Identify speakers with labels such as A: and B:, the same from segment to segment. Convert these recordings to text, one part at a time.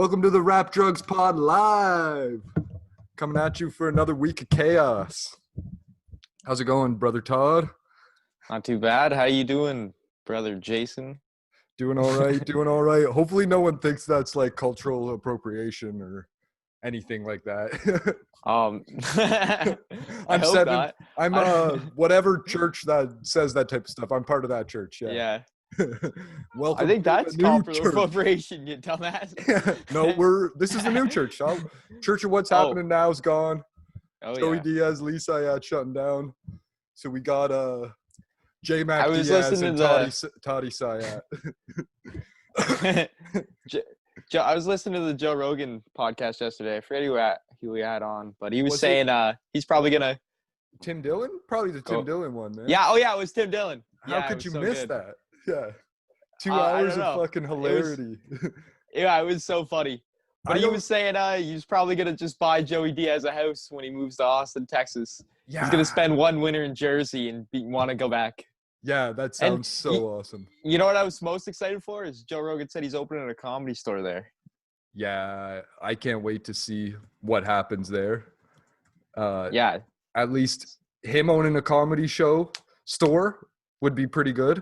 A: Welcome to the Rap Drugs Pod Live. Coming at you for another week of chaos. How's it going, brother Todd?
B: Not too bad. How you doing, brother Jason?
A: Doing all right, doing all right. Hopefully no one thinks that's like cultural appropriation or anything like that.
B: I
A: I'm
B: hope
A: seven.
B: not.
A: I'm whatever church that says that type of stuff. I'm part of that church. Yeah. Welcome.
B: I think
A: to
B: that's
A: the new
B: cultural
A: church.
B: appropriation, you dumbass.
A: No, this is the new church. Church of what's happening now is gone.
B: Oh
A: Joey
B: yeah.
A: Diaz, Lee Sayat shutting down. So we got J-Mac
B: I was
A: Diaz
B: listening
A: and
B: to
A: Toddy Sayat.
B: I was listening to the Joe Rogan podcast yesterday. I forget who he had on, but he was
A: Was
B: saying he's probably gonna
A: Tim Dillon? Probably the Tim
B: go.
A: Dillon one, man.
B: Yeah. Oh yeah, it was Tim Dillon.
A: How
B: Yeah,
A: could you
B: so
A: miss
B: good.
A: that? Yeah. 2
B: I
A: hours
B: don't
A: of
B: know.
A: fucking hilarity.
B: Yeah, it was so funny. But he was saying he's probably going to just buy Joey Diaz a house when he moves to Austin, Texas.
A: Yeah.
B: He's going to spend one winter in Jersey and want to go back.
A: Yeah, that sounds so awesome.
B: You know what I was most excited for is Joe Rogan said he's opening a comedy store there.
A: Yeah, I can't wait to see what happens there.
B: Yeah.
A: At least him owning a comedy store would be pretty good.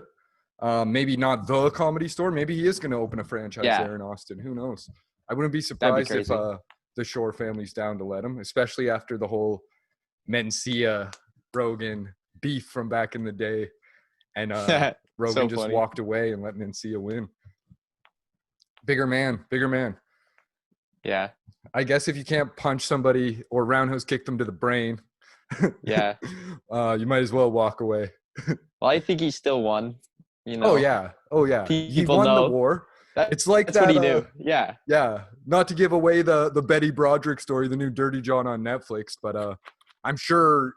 A: Maybe not the comedy store. Maybe he is going to open a franchise there in Austin. Who knows? I wouldn't be surprised if the Shore family's down to let him, especially after the whole Mencia Rogan beef from back in the day. And Rogan just walked away and let Mencia win. Bigger man.
B: Yeah.
A: I guess if you can't punch somebody or roundhouse kick them to the brain,
B: yeah,
A: you might as well walk away.
B: Well, I think he still won. You know?
A: Oh yeah. He won the war. It's like
B: that's what he knew. Yeah.
A: Yeah. Not to give away the Betty Broderick story, the new Dirty John on Netflix, but I'm sure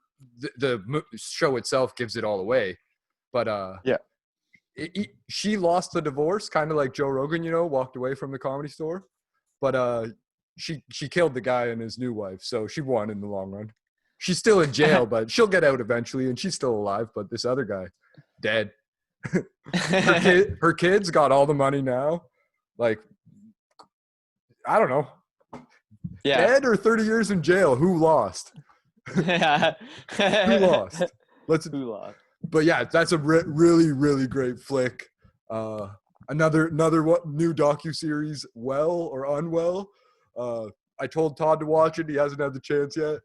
A: the show itself gives it all away. But
B: yeah,
A: she lost the divorce, kind of like Joe Rogan, walked away from the comedy store. But she killed the guy and his new wife, so she won in the long run. She's still in jail, but she'll get out eventually, and she's still alive. But this other guy, dead. Her kids got all the money now. Like, I don't know.
B: Yeah.
A: Dead or 30 years in jail? Who lost? Who lost?
B: Who lost?
A: But yeah, that's a really, really great flick. Another new docuseries, Well or Unwell. I told Todd to watch it. He hasn't had the chance yet.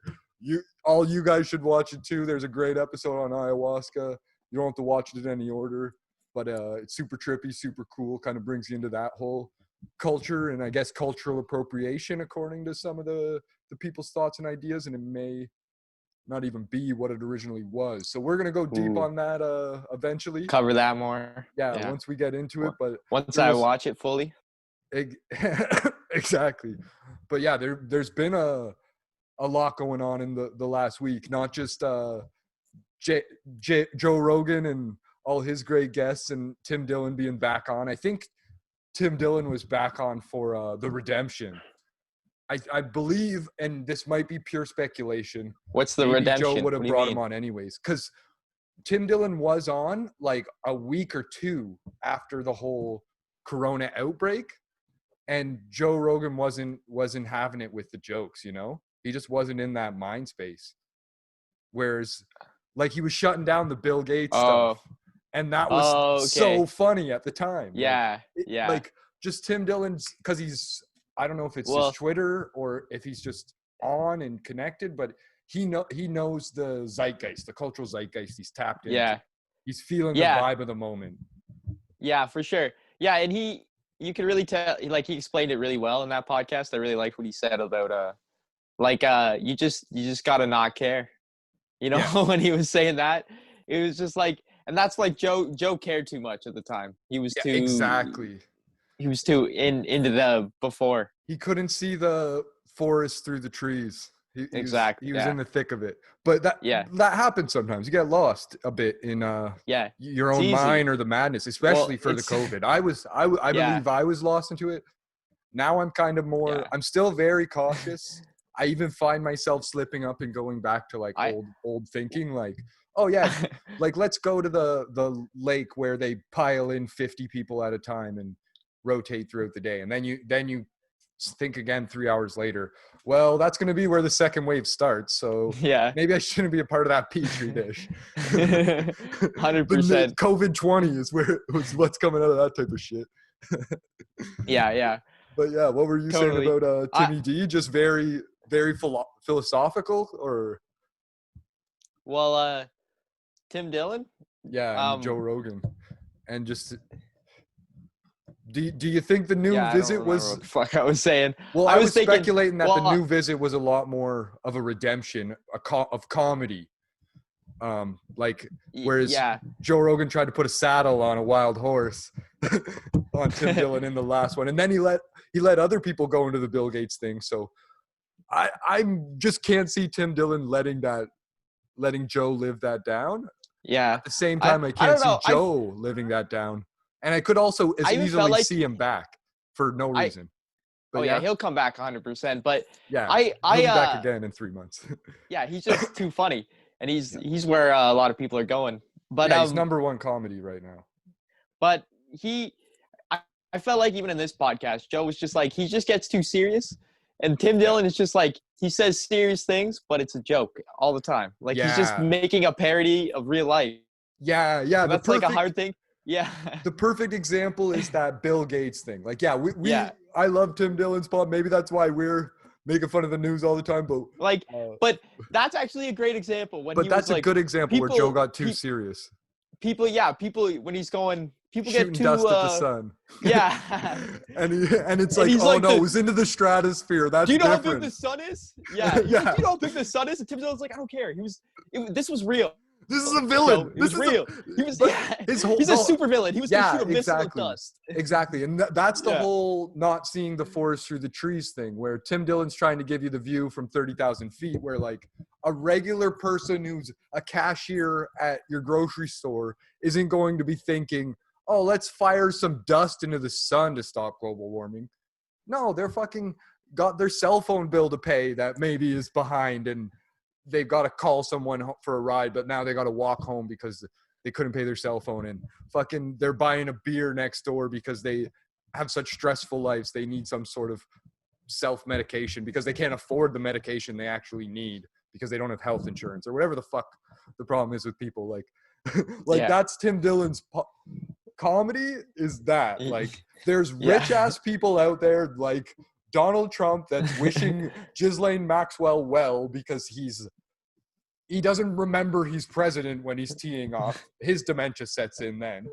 A: All you guys should watch it too. There's a great episode on ayahuasca. You don't have to watch it in any order, but it's super trippy, super cool. Kind of brings you into that whole culture and I guess cultural appropriation according to some of the people's thoughts and ideas, and it may not even be what it originally was. So we're gonna go deep on that eventually.
B: Cover that more.
A: Yeah, once we get into it. But
B: once I watch it fully.
A: Exactly. But yeah, there's been a lot going on in the last week. Not just Joe Rogan and all his great guests and Tim Dillon being back on. I think Tim Dillon was back on for the Redemption. I believe, and this might be pure speculation.
B: What's the
A: maybe
B: Redemption?
A: Joe would have brought him on anyways, because Tim Dillon was on like a week or two after the whole Corona outbreak, and Joe Rogan wasn't having it with the jokes. He just wasn't in that mind space. Whereas, like, he was shutting down the Bill Gates stuff, and that was so funny at the time.
B: Yeah,
A: Like, just Tim Dillon's, because he's, I don't know if it's his Twitter or if he's just on and connected, but he knows the zeitgeist, the cultural zeitgeist he's tapped into.
B: Yeah.
A: He's feeling the vibe of the moment.
B: Yeah, for sure. Yeah, and you could really tell, like, he explained it really well in that podcast. I really liked what he said about, you just got to not care. When he was saying that, it was just like, and that's like Joe cared too much at the time. He was too.
A: Exactly.
B: He was too into the before.
A: He couldn't see the forest through the trees. He was in the thick of it. But that happens sometimes. You get lost a bit in your own mind or the madness, especially for the COVID. I believe I was lost into it. Now I'm kind of more I'm still very cautious. I even find myself slipping up and going back to like old thinking, like, oh yeah, like let's go to the lake where they pile in 50 people at a time and rotate throughout the day, and then you think again 3 hours later, well, that's going to be where the second wave starts. So
B: Yeah.
A: maybe I shouldn't be a part of that petri dish.
B: 100%.
A: COVID-20 is what's coming out of that type of shit.
B: Yeah.
A: But yeah, what were you saying
B: Totally.
A: about Timmy D? Just very, very philosophical, or
B: Well, Tim Dillon.
A: yeah, and Joe Rogan, and just do you think the new
B: Yeah, I don't
A: visit
B: remember
A: was?
B: what the fuck I was saying.
A: Well,
B: I
A: I
B: was
A: was
B: thinking,
A: speculating that
B: well,
A: the new visit was a lot more of a redemption, of comedy. Like whereas
B: yeah,
A: Joe Rogan tried to put a saddle on a wild horse on Tim Dillon in the last one, and then he let other people go into the Bill Gates thing. So I just can't see Tim Dillon letting Joe live that down.
B: yeah.
A: At the same time, I
B: I
A: can't
B: don't
A: see
B: know.
A: Joe living that down, and I could also as
B: I even felt
A: easily
B: like
A: see him back for no reason. But
B: oh yeah, he'll come back 100%. But
A: yeah,
B: I
A: he'll be back again in 3 months.
B: yeah, he's just too funny, and he's where a lot of people are going. But
A: yeah, he's number one comedy right now.
B: but I felt like even in this podcast, Joe was just like he just gets too serious, and Tim Dillon is just like he says serious things, but it's a joke all the time. Like he's just making a parody of real life.
A: Yeah.
B: So that's like a hard thing. Yeah.
A: The perfect example is that Bill Gates thing. Like, yeah,
B: Yeah.
A: I love Tim Dillon's pod. Maybe that's why we're making fun of the news all the time. But
B: like, but that's actually a great example when he
A: that's
B: was like,
A: a good example where Joe got too serious.
B: People when he's going, people
A: shooting
B: get too
A: dust at the sun.
B: Yeah.
A: and it's
B: And
A: like,
B: he's
A: oh
B: like
A: no, it was into the stratosphere. That's
B: do you know
A: different.
B: how big the sun is? Yeah.
A: Yeah.
B: Like, do you know how big the sun is? And Tim Dillon's like, I don't care. This was real.
A: This is a villain.
B: So, it was real. He's a super villain. He was going to shoot a missile of dust.
A: Exactly. And that's the whole not seeing the forest through the trees thing, where Tim Dillon's trying to give you the view from 30,000 feet, where like a regular person who's a cashier at your grocery store isn't going to be thinking, oh, let's fire some dust into the sun to stop global warming. No, they're fucking got their cell phone bill to pay that maybe is behind, and they've got to call someone for a ride, but now they got to walk home because they couldn't pay their cell phone, and fucking they're buying a beer next door because they have such stressful lives. They need some sort of self-medication because they can't afford the medication they actually need because they don't have health insurance or whatever the fuck the problem is with people. Like that's Tim Dillon's comedy is that. Like there's rich ass people out there like Donald Trump that's wishing Ghislaine Maxwell well because he doesn't remember he's president when he's teeing off. His dementia sets in then.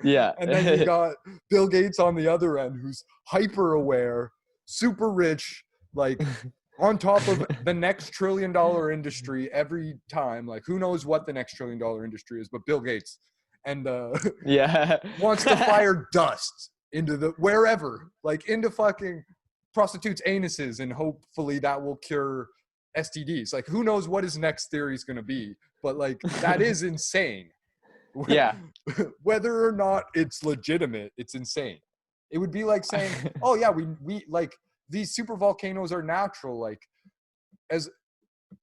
B: Yeah.
A: And then you got Bill Gates on the other end who's hyper aware, super rich, like on top of the next $1 trillion industry every time. Like who knows what the next $1 trillion industry is, but Bill Gates. And wants to fire dust into the wherever, like into fucking prostitutes' anuses, and hopefully that will cure STDs. Like who knows what his next theory is going to be, but like that is insane.
B: Yeah.
A: Whether or not it's legitimate, it's insane. It would be like saying, oh yeah, we like these super volcanoes are natural, like as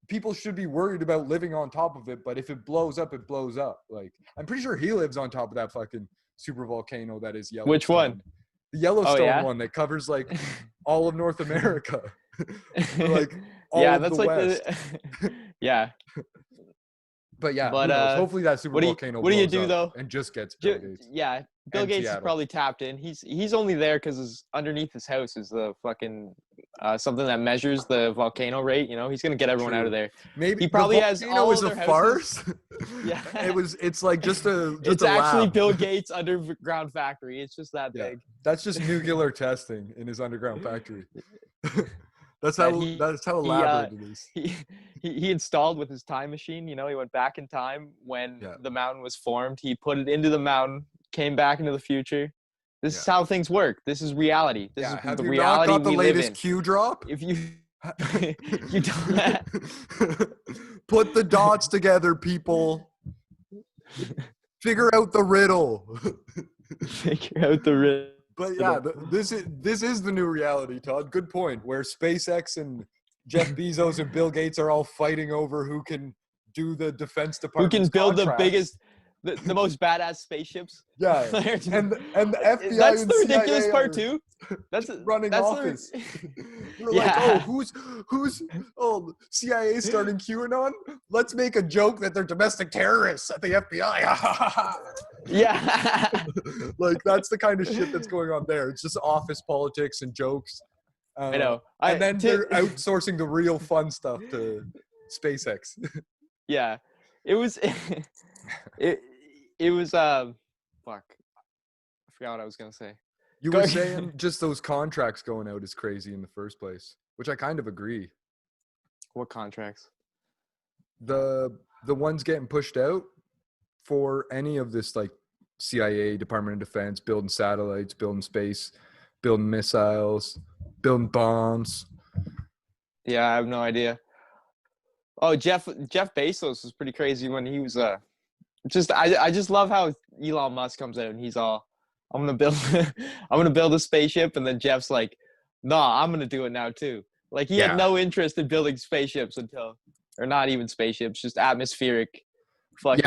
A: people should be worried about living on top of it, but if it blows up, it blows up. Like I'm pretty sure he lives on top of that fucking super volcano that is Yellowstone.
B: Which one?
A: The Yellowstone one that covers like all of North America. Like all of
B: that's
A: the
B: like
A: West.
B: Yeah.
A: But yeah, who knows? Hopefully that super volcano
B: what do you do though?
A: And just gets Bill Gates.
B: Yeah, Bill Gates is probably tapped in. He's only there because underneath his house is the fucking something that measures the volcano rate. You know, he's gonna get everyone out of there.
A: Maybe
B: he probably
A: has all is a farce.
B: Yeah,
A: it's like just a.
B: It's actually Bill Gates' underground factory. It's just that big.
A: That's just nuclear testing in his underground factory. That's how elaborate it is.
B: He installed with his time machine. You know, he went back in time when the mountain was formed. He put it into the mountain, came back into the future. This is how things work. This is reality. This is the reality
A: not got the
B: we live in.
A: latest Q drop?
B: If you you don't
A: put the dots together, people. Figure out the riddle.
B: Figure out the riddle.
A: But yeah, this is the new reality, Todd. Good point. Where SpaceX and Jeff Bezos and Bill Gates are all fighting over who can do the Defense Department's
B: who can build
A: contracts.
B: the biggest the most badass spaceships.
A: Yeah, and the FBI
B: That's
A: and
B: the ridiculous
A: CIA
B: part
A: are
B: too. That's
A: running
B: that's
A: office. They're like,
B: yeah.
A: oh, CIA starting QAnon? Let's make a joke that they're domestic terrorists at the FBI.
B: Yeah.
A: Like, that's the kind of shit that's going on there. It's just office politics and jokes.
B: I know.
A: And then they're outsourcing the real fun stuff to SpaceX.
B: Yeah. It was it it was fuck. I forgot what I was gonna say.
A: You were saying just those contracts going out is crazy in the first place, which I kind of agree.
B: What contracts?
A: The ones getting pushed out for any of this, like CIA, Department of Defense, building satellites, building space, building missiles, building bombs.
B: Yeah, I have no idea. Oh, Jeff Bezos was pretty crazy when he was I just love how Elon Musk comes out and he's all, I'm gonna build a spaceship, and then Jeff's like, nah, I'm gonna do it now too. Like he had no interest in building spaceships or not even spaceships, just atmospheric fucking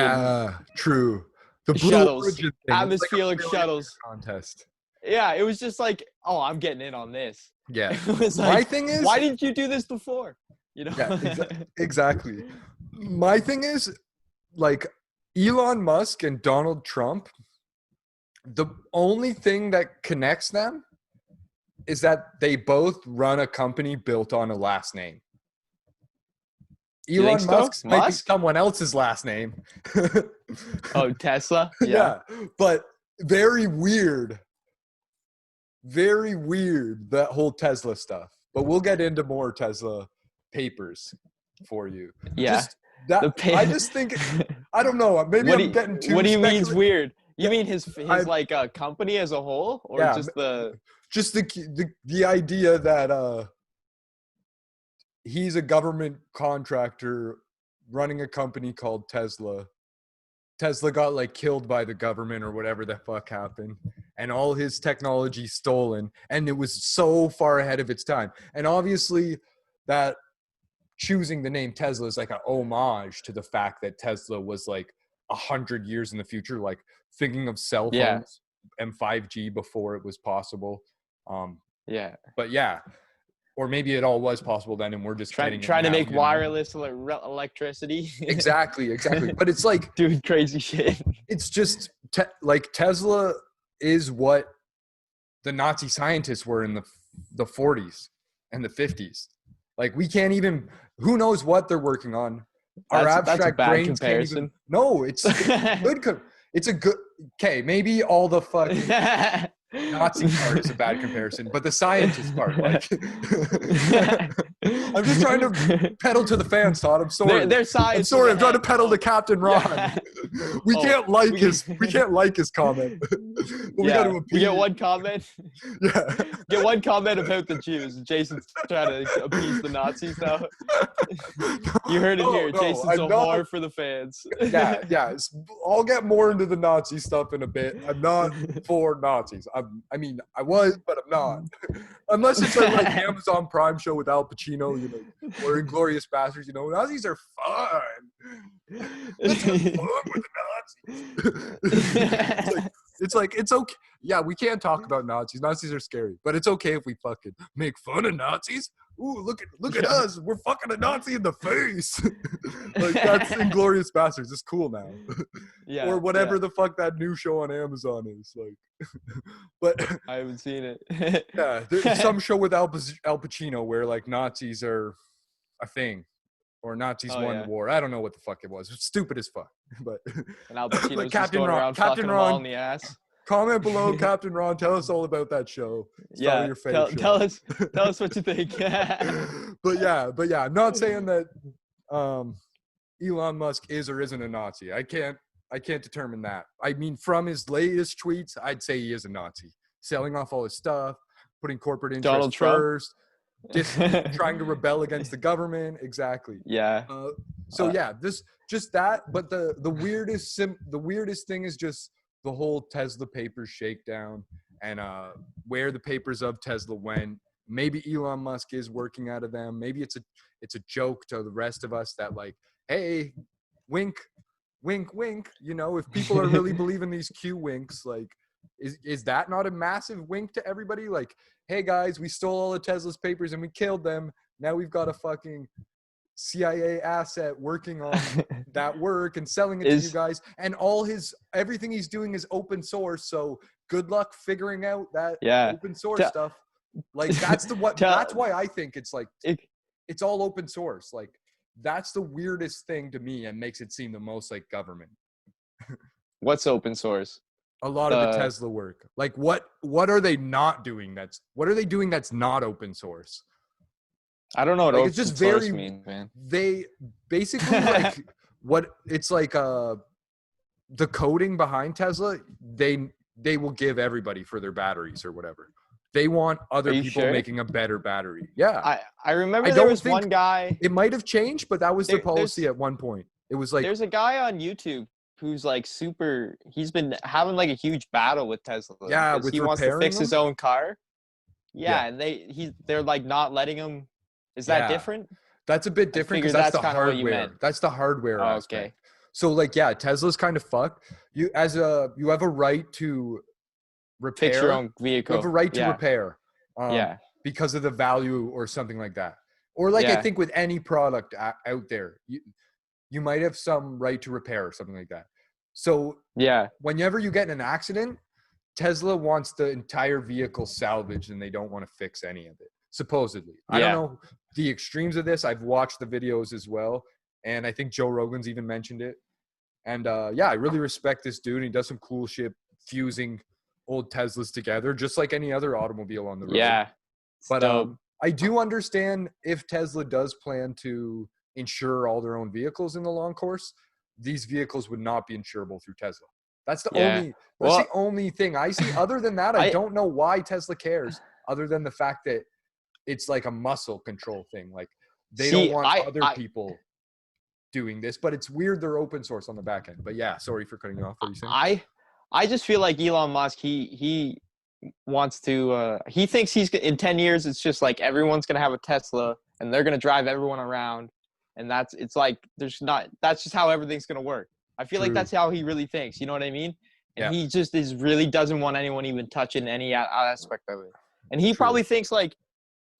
A: True. The
B: shuttles,
A: thing,
B: atmospheric shuttles
A: contest.
B: Yeah, it was just like, oh, I'm getting in on this.
A: Yeah.
B: It was like,
A: my thing is,
B: why didn't you do this before? You know?
A: Yeah, exactly. My thing is, like, Elon Musk and Donald Trump, the only thing that connects them is that they both run a company built on a last name. Elon Musk might be someone else's last name.
B: Oh, Tesla?
A: Yeah. But very weird, that whole Tesla stuff. But we'll get into more Tesla papers for you.
B: Yeah.
A: Just that, I just think, I don't know. Maybe I'm getting too.
B: What do you mean it's weird? You mean his like company as a whole, or just
A: the idea that he's a government contractor running a company called Tesla. Tesla got like killed by the government or whatever the fuck happened, and all his technology stolen, and it was so far ahead of its time. And obviously that choosing the name Tesla is like an homage to the fact that Tesla was like 100 years in the future, like thinking of cell phones and 5G before it was possible. But yeah, or maybe it all was possible then, and we're just
B: trying to make wireless electricity.
A: Exactly. But it's like
B: doing crazy shit.
A: It's just like Tesla is what the Nazi scientists were in the 40s and the 50s. Like, we can't even. Who knows what they're working on? Our abstract brains comparison. Can't even. No, it's good. It's a good. Okay, maybe all the fucking Nazi part is a bad comparison, but the scientist part, like, I'm just trying to pedal to the fans, Todd. I'm sorry.
B: They're science.
A: I'm sorry. I'm trying to pedal to Captain Ron. Yeah. We can't like his comment. But we got to appease.
B: We get one comment.
A: Yeah.
B: Get one comment about the Jews. Jason's trying to appease the Nazis now. You heard it here. Jason's a whore for the fans.
A: Yeah. I'll get more into the Nazi stuff in a bit. I'm not for Nazis. I mean, I was, but I'm not. Unless it's a like Amazon Prime show with Al Pacino, you know, or Inglourious Basterds. You know, Nazis are fun. Let's have fun with the Nazis. It's like it's okay. Yeah, we can't talk about Nazis. Nazis are scary, but it's okay if we fucking make fun of Nazis. Ooh, look at us. We're fucking a Nazi in the face. Like, that's Inglourious Basterds. It's cool now.
B: Yeah.
A: Or whatever the fuck that new show on Amazon is. Like, but
B: I haven't seen it.
A: Yeah, there's some show with Al Pacino where like Nazis are a thing. Or Nazis won the war. I don't know what the fuck it was. It's stupid as fuck. But
B: and Al Pacino's just going around fucking them all in the ass.
A: Comment below, Captain Ron. Tell us all about that show.
B: Your tell us what you think.
A: But yeah, I'm not saying that Elon Musk is or isn't a Nazi. I can't determine that. I mean, from his latest tweets, I'd say he is a Nazi. Selling off all his stuff, putting corporate interests first, trying to rebel against the government. Exactly.
B: Yeah.
A: This just that. But the weirdest thing is just the whole Tesla papers shakedown and where the papers of Tesla went. Maybe Elon Musk is working out of them. Maybe it's a joke to the rest of us that like, hey, wink, wink, wink. You know, if people are really believing these Q winks, like, is that not a massive wink to everybody? Like, hey guys, we stole all of Tesla's papers and we killed them. Now we've got a fucking CIA asset working on that work and selling it to you guys. And everything he's doing is open source. So good luck figuring out that open source stuff. Like that's why I think it's like, it's all open source. Like that's the weirdest thing to me and makes it seem the most like government.
B: What's open source?
A: A lot of the Tesla work. Like what are they not doing? What are they doing that's not open source?
B: I don't know what
A: like,
B: open
A: it's just
B: source
A: very,
B: means, man.
A: They basically like what it's like the coding behind Tesla, they will give everybody for their batteries or whatever. They want other people making a better battery. Yeah.
B: I remember there was one guy.
A: It might have changed, but that was their policy at one point. It was like
B: there's a guy on YouTube who's like he's been having like a huge battle with Tesla.
A: Yeah, with
B: he wants to fix his own car. Yeah, and they're like not letting him. Is that different?
A: That's a bit different because that's the hardware. That's the hardware aspect. Okay. So like, yeah, Tesla's kind of fucked. You have a right to repair.
B: Fix your own vehicle.
A: You have a right to repair. Because of the value or something like that. Or like I think with any product out there, you might have some right to repair or something like that. So whenever you get in an accident, Tesla wants the entire vehicle salvaged and they don't want to fix any of it. Supposedly. I don't know the extremes of this. I've watched the videos as well. And I think Joe Rogan's even mentioned it. And I really respect this dude. He does some cool shit fusing old Teslas together, just like any other automobile on the road.
B: Yeah.
A: But I do understand if Tesla does plan to insure all their own vehicles in the long course, these vehicles would not be insurable through Tesla. That's the only thing I see. Other than that, I don't know why Tesla cares, other than the fact that it's like a muscle control thing. Like they don't want other people doing this, but it's weird they're open source on the back end. But yeah, sorry for cutting you off. What are you saying?
B: I just feel like Elon Musk, he wants to he thinks in 10 years it's just like everyone's gonna have a Tesla and they're gonna drive everyone around, and that's just how everything's gonna work. I feel like that's how he really thinks, you know what I mean? And he just really doesn't want anyone even touching any aspect of it. And he probably thinks like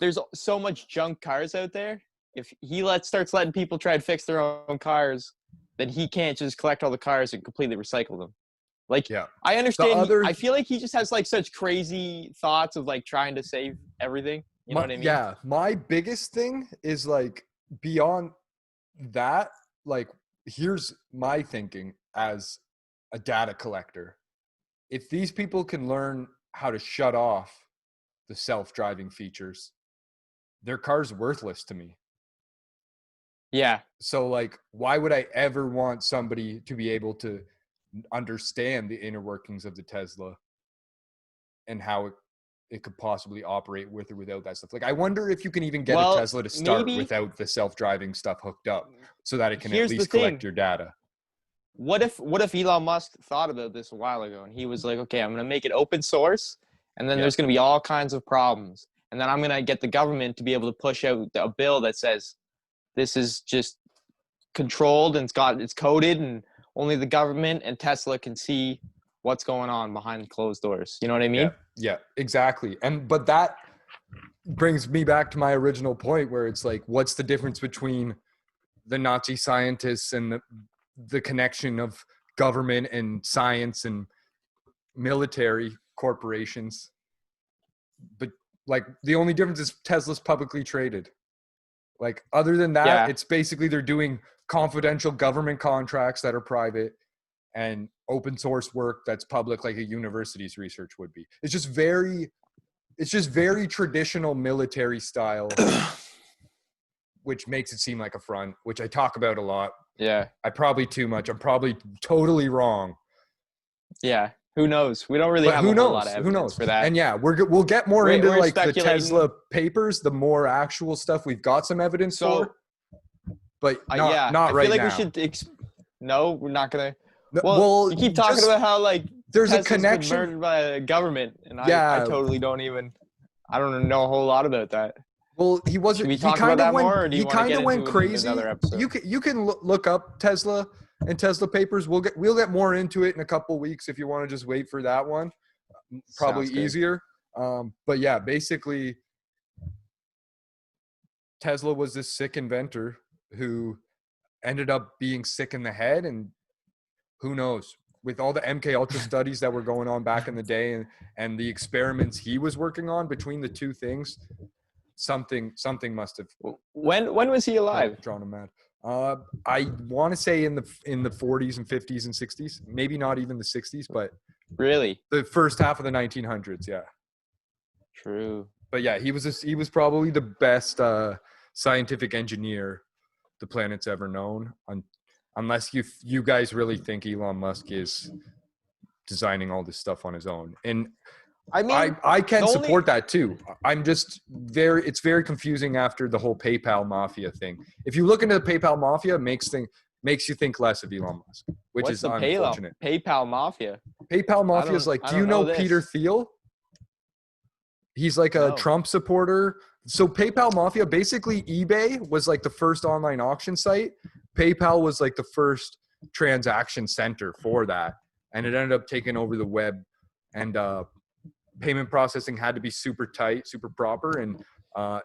B: there's so much junk cars out there. If he starts letting people try to fix their own cars, then he can't just collect all the cars and completely recycle them. Like, I understand. I feel like he just has like such crazy thoughts of like trying to save everything. You know what I mean?
A: Yeah. My biggest thing is like beyond that, like here's my thinking as a data collector. If these people can learn how to shut off the self-driving features, their car's worthless to me.
B: Yeah.
A: So like, why would I ever want somebody to be able to understand the inner workings of the Tesla and how it could possibly operate with or without that stuff? Like, I wonder if you can even get a Tesla to start without the self-driving stuff hooked up so that it can at least collect your data.
B: What if Elon Musk thought about this a while ago and he was like, okay, I'm going to make it open source and then there's going to be all kinds of problems. And then I'm going to get the government to be able to push out a bill that says this is just controlled and it's coded and only the government and Tesla can see what's going on behind closed doors. You know what I mean?
A: Yeah, exactly. But that brings me back to my original point where it's like, what's the difference between the Nazi scientists and the connection of government and science and military corporations? But like the only difference is Tesla's publicly traded. Like other than that, it's basically they're doing confidential government contracts that are private and open source work that's public, like a university's research would be. It's just very traditional military style, which makes it seem like a front, which I talk about a lot.
B: Yeah.
A: I'm probably totally wrong.
B: Yeah. Who knows? We don't really have a whole lot of evidence for that.
A: And yeah, we'll get more into like the Tesla papers, the more actual stuff we've got some evidence for. But not right now. I feel like we should. No, we're not gonna. Well, you keep talking about how like there's
B: Tesla's
A: a connection
B: been murdered by the government, and I totally don't even. I don't know a whole lot about that.
A: Well, he wasn't.
B: Should we talk about that more, or do you
A: kind of went crazy.
B: Another episode?
A: You can look up Tesla and Tesla papers. We'll get more into it in a couple weeks if you want to just wait for that one. Probably easier. But yeah, basically, Tesla was this sick inventor who ended up being sick in the head, and who knows, with all the MK Ultra studies that were going on back in the day and the experiments he was working on between the two things, something must have
B: When was he alive?
A: drawn him mad. I want to say in the 40s and 50s and 60s, maybe not even the 60s, but
B: Really?
A: the first half of the 1900s. Yeah.
B: True.
A: But yeah, he was probably the best scientific engineer the planet's ever known. Unless you guys really think Elon Musk is designing all this stuff on his own. And
B: I mean,
A: I can support that too. I'm just it's very confusing after the whole PayPal mafia thing. If you look into the PayPal mafia, makes you think less of Elon Musk, which is unfortunate.
B: PayPal mafia.
A: PayPal mafia is like, do you know Peter Thiel? He's like a Trump supporter. So PayPal mafia, basically eBay was like the first online auction site. PayPal was like the first transaction center for that. And it ended up taking over the web, and payment processing had to be super tight, super proper. And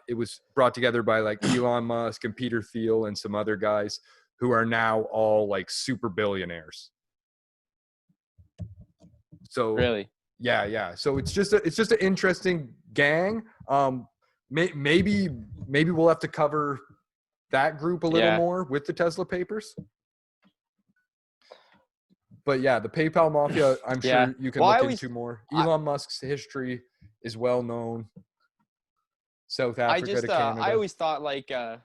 A: it was brought together by like Elon Musk and Peter Thiel and some other guys who are now all like super billionaires. So
B: really,
A: yeah. So it's just an interesting gang. Maybe we'll have to cover that group a little more with the Tesla papers. But yeah, the PayPal mafia, I'm sure you can look into more. Elon Musk's history is well known. South Africa to Canada.
B: I always thought like
A: to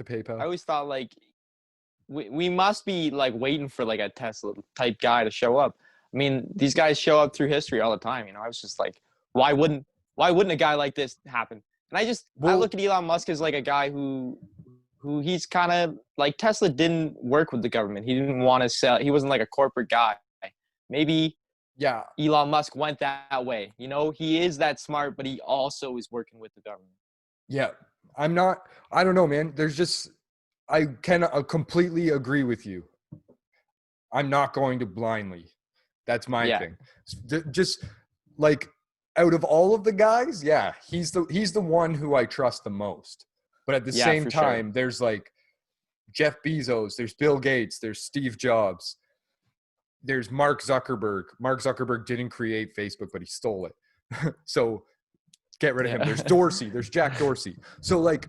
A: PayPal.
B: I always thought like we must be like waiting for like a Tesla type guy to show up. I mean, these guys show up through history all the time. You know, I was just like, why wouldn't a guy like this happen? And I look at Elon Musk as like a guy who he's kind of like, Tesla didn't work with the government. He didn't want to sell. He wasn't like a corporate guy. Maybe Elon Musk went that way. You know, he is that smart, but he also is working with the government.
A: Yeah, I don't know, man. I can completely agree with you. I'm not going to blindly. That's my thing. Just like, out of all of the guys, he's the one who I trust the most. But at the same time, there's like Jeff Bezos, there's Bill Gates, there's Steve Jobs, there's Mark Zuckerberg. Mark Zuckerberg didn't create Facebook, but he stole it. So get rid of him. There's Dorsey, there's Jack Dorsey. So like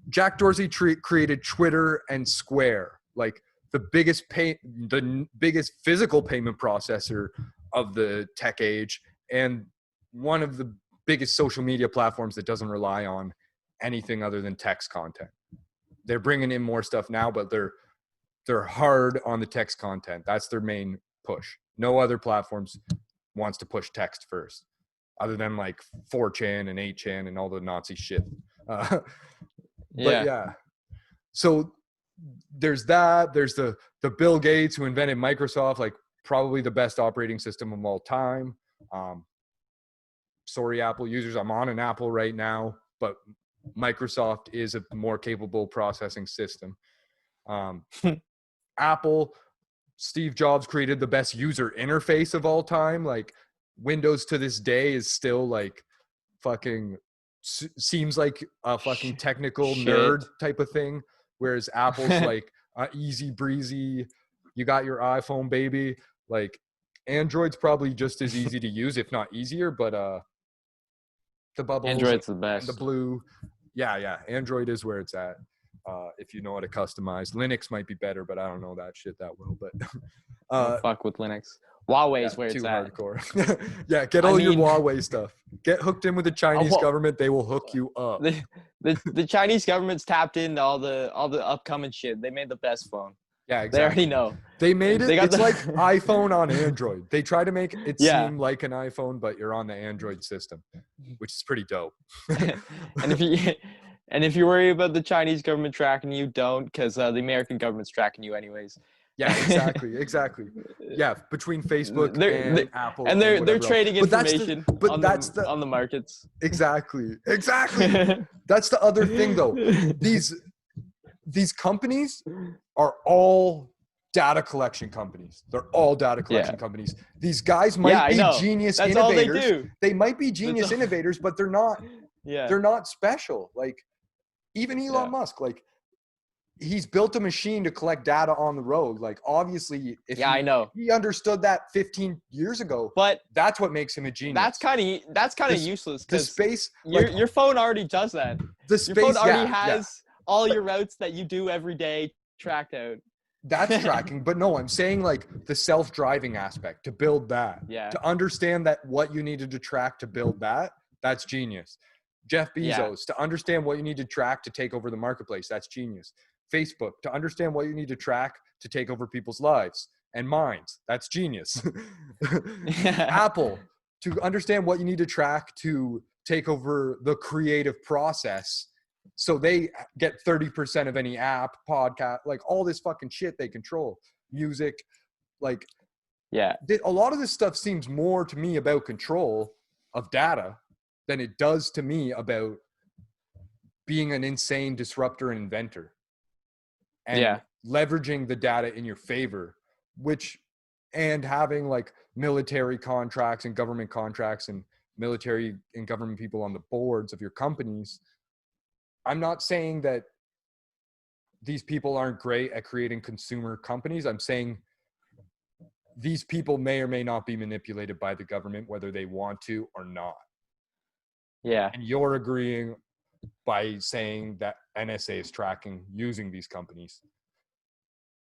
A: Jack Dorsey created Twitter and Square, like the biggest physical payment processor of the tech age, and one of the biggest social media platforms that doesn't rely on anything other than text content. They're bringing in more stuff now, but they're hard on the text content. That's their main push. No other platforms wants to push text first, other than like 4chan and 8chan and all the Nazi shit. But yeah. So there's that. There's the Bill Gates who invented Microsoft, like probably the best operating system of all time. Sorry, Apple users, I'm on an Apple right now, but Microsoft is a more capable processing system. Apple, Steve Jobs created the best user interface of all time. Like Windows to this day is still like fucking seems like a fucking technical nerd type of thing. Whereas Apple's like easy breezy. You got your iPhone, baby. Like Android's probably just as easy to use, if not easier, but the bubbles,
B: Android's the best.
A: The blue. Yeah. Android is where it's at. If you know how to customize. Linux might be better, but I don't know that shit that well. But
B: fuck with Linux. Huawei is where it's at.
A: Hardcore. Yeah, get all your Huawei stuff. Get hooked in with the Chinese government. They will hook you up.
B: The Chinese government's tapped into all the upcoming shit. They made the best phone.
A: Yeah, exactly.
B: They already know.
A: They made it. It's like iPhone on Android. They try to make it seem like an iPhone, but you're on the Android system, which is pretty dope.
B: And if you worry about the Chinese government tracking you, don't, because the American government's tracking you anyways.
A: Yeah, exactly. Yeah, between Facebook and Apple,
B: and they're trading information on the markets.
A: Exactly. That's the other thing, though. These companies are all data collection companies. They're all data collection
B: Yeah.
A: companies. These guys
B: Yeah,
A: might
B: I
A: be
B: know.
A: genius
B: That's all they
A: innovators.
B: do.
A: They might be genius
B: all-
A: innovators, but they're not
B: Yeah.
A: special. Like even Elon
B: Yeah.
A: Musk, like he's built a machine to collect data on the road. Like obviously if
B: Yeah, I know.
A: he understood that 15 years ago,
B: But
A: that's what makes him a genius.
B: that's kind of
A: This-
B: useless
A: the
B: because
A: space
B: your phone already does that.
A: the
B: Your phone
A: space
B: already
A: yeah.
B: has all your routes that you do every day tracked out.
A: That's tracking, but no, I'm saying like the self-driving aspect to build that.
B: Yeah.
A: To understand that what you needed to track to build that, that's genius. Jeff Bezos,
B: Yeah.
A: to understand what you need to track to take over the marketplace, that's genius. Facebook, to understand what you need to track to take over people's lives and minds, that's genius. Apple, to understand what you need to track to take over the creative process so they get 30% of any app, podcast, like all this fucking shit they control. Music, like
B: Yeah.
A: a lot of this stuff seems more to me about control of data than it does to me about being an insane disruptor and inventor and leveraging the data in your favor, and having like military contracts and government contracts and military and government people on the boards of your companies. I'm not saying that these people aren't great at creating consumer companies. I'm saying these people may or may not be manipulated by the government, whether they want to or not.
B: Yeah.
A: And you're agreeing by saying that NSA is tracking using these companies.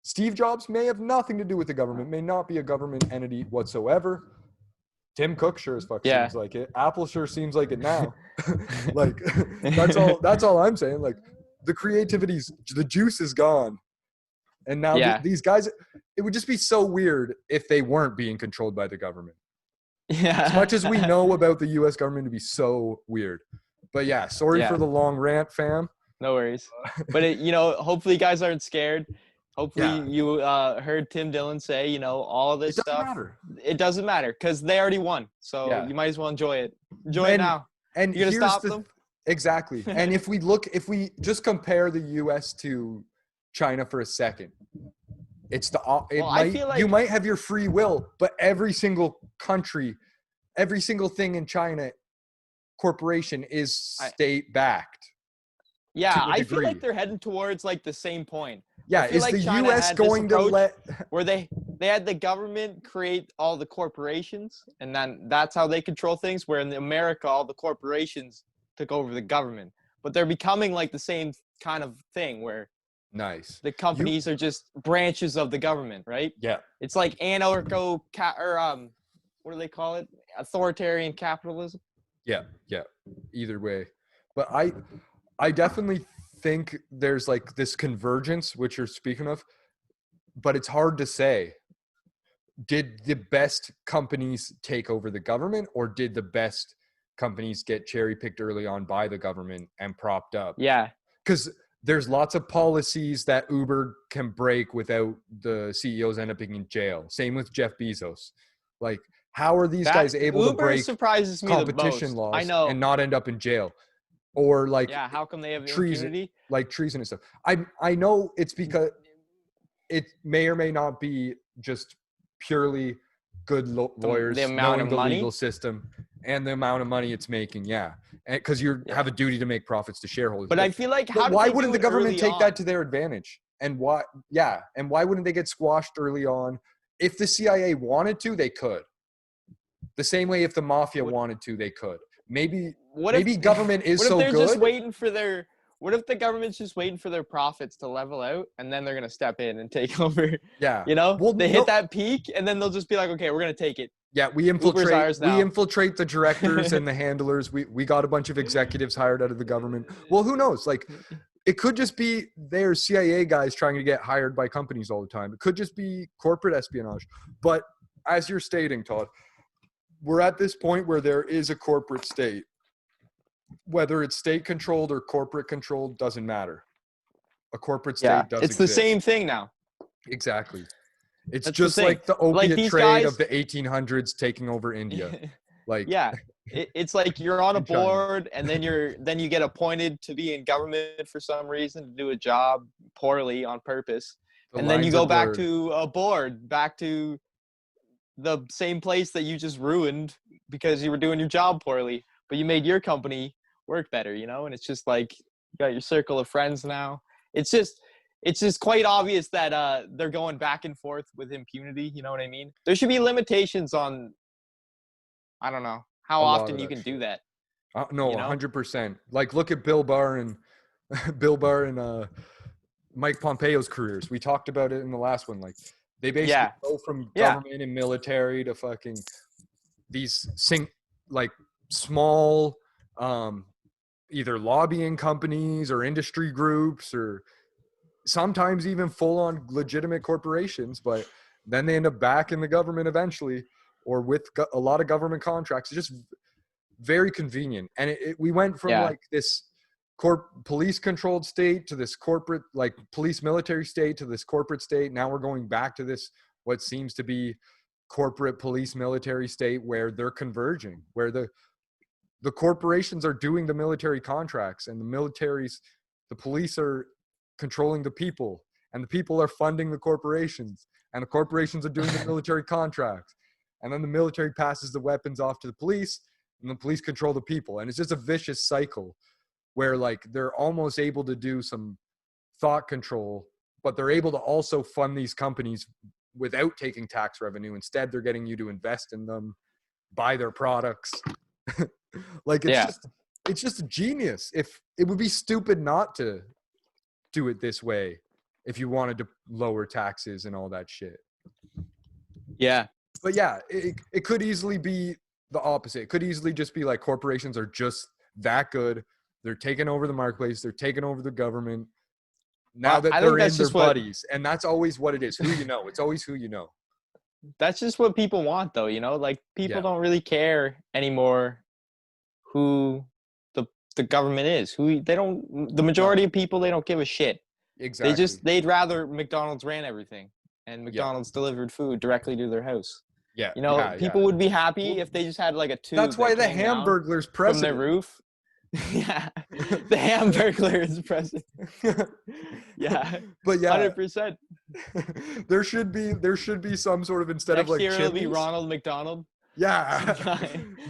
A: Steve Jobs may have nothing to do with the government, may not be a government entity whatsoever. Tim Cook sure as fuck seems like it. Apple sure seems like it now. Like that's all I'm saying. Like the creativity's, the juice is gone. And now these guys, it would just be so weird if they weren't being controlled by the government.
B: Yeah.
A: As much as we know about the US government, to be so weird. But yeah, sorry for the long rant, fam.
B: No worries. But hopefully you guys aren't scared. Hopefully you heard Tim Dillon say, all of this stuff. It doesn't matter because they already won. So you might as well enjoy it. Enjoy it now.
A: And
B: you're gonna stop them?
A: Exactly. And if we just compare the US to China for a second, you might have your free will, but every single country, every single thing in China corporation is state backed.
B: Yeah, I feel like they're heading towards like the same point.
A: Yeah, is the US going to let
B: where they had the government create all the corporations and then that's how they control things, where in America all the corporations took over the government. But they're becoming like the same kind of thing where the companies are just branches of the government, right?
A: Yeah.
B: It's like what do they call it? Authoritarian capitalism.
A: Yeah. Either way. But I definitely think there's like this convergence, which you're speaking of, but it's hard to say. Did the best companies take over the government, or did the best companies get cherry picked early on by the government and propped up?
B: Yeah.
A: Because there's lots of policies that Uber can break without the CEOs end up being in jail. Same with Jeff Bezos. Like, how are these guys able to break competition laws and not end up in jail? Or like,
B: how come they have
A: treason,
B: impunity?
A: like treason and stuff. I know it's because it may or may not be just purely good lawyers knowing the legal system and the amount of money it's making. Yeah, because you have a duty to make profits to shareholders.
B: But I feel like,
A: why wouldn't the government take that to their advantage? And why? Yeah, and why wouldn't they get squashed early on? If the CIA wanted to, they could. The same way if the mafia wanted to, they could. Maybe government is so good.
B: What if the government's just waiting for their profits to level out and then they're going to step in and take over?
A: Yeah.
B: They hit that peak and then they'll just be like, okay, we're going to take it.
A: Yeah, we infiltrate the directors and the handlers. We got a bunch of executives hired out of the government. Well, who knows? Like, it could just be their CIA guys trying to get hired by companies all the time. It could just be corporate espionage. But as you're stating, Todd, we're at this point where there is a corporate state. Whether it's state-controlled or corporate-controlled doesn't matter. A corporate state does exist.
B: It's the same thing now.
A: Exactly. It's just like the opiate trade of the 1800s taking over India. Like,
B: it's like you're on a board and then you get appointed to be in government for some reason to do a job poorly on purpose.
A: The
B: And then you
A: lines
B: go
A: are
B: back
A: blurred.
B: to a board, back to the same place that you just ruined because you were doing your job poorly, but you made your company work better, and it's just like you got your circle of friends now. It's just quite obvious that they're going back and forth with impunity, you know what I mean? There should be limitations on, I don't know, how
A: A lot
B: often
A: of
B: you
A: that
B: can do
A: shit.
B: that,
A: No,
B: you know?
A: 100%. Like, look at Bill Barr and Bill Barr and Mike Pompeo's careers. We talked about it in the last one. Like, they basically
B: Yeah.
A: go from
B: Yeah.
A: government and military to fucking these like small, either lobbying companies or industry groups, or sometimes even full-on legitimate corporations. But then they end up back in the government eventually, or with a lot of government contracts. It's just very convenient. And we went from
B: Yeah.
A: like this police controlled state to this corporate, like police military state, to this corporate state. Now we're going back to this, what seems to be corporate police military state, where they're converging, where the corporations are doing the military contracts, and the police are controlling the people, and the people are funding the corporations, and the corporations are doing the military contracts, and then the military passes the weapons off to the police, and the police control the people. And it's just a vicious cycle where like they're almost able to do some thought control, but they're able to also fund these companies without taking tax revenue. Instead, they're getting you to invest in them, buy their products. Like,
B: Yeah.
A: it's just a genius. If it would be stupid not to do it this way, if you wanted to lower taxes and all that shit.
B: Yeah.
A: But yeah, it could easily be the opposite. It could easily just be like corporations are just that good. They're taking over the marketplace. They're taking over the government. Now that
B: I
A: they're
B: think
A: in,
B: that's
A: their
B: just what
A: buddies. And that's always what it is. Who you know. It's always who you know.
B: that's just what people want, though, like people
A: Yeah.
B: don't really care anymore who the government is. The majority of people, they don't give a shit.
A: Exactly.
B: They'd rather McDonald's ran everything and
A: Yeah.
B: McDonald's delivered food directly to their house.
A: Yeah.
B: People would be happy
A: Well,
B: if they just had like a
A: that's
B: tube
A: why
B: that
A: the
B: came down
A: Hamburglar's
B: from their
A: president.
B: roof. Yeah. The Hamburglar is president. Yeah.
A: But yeah,
B: 100%.
A: there should be some sort of, instead of
B: Next
A: like
B: year it'll be
A: chimneys.
B: Ronald McDonald.
A: Yeah.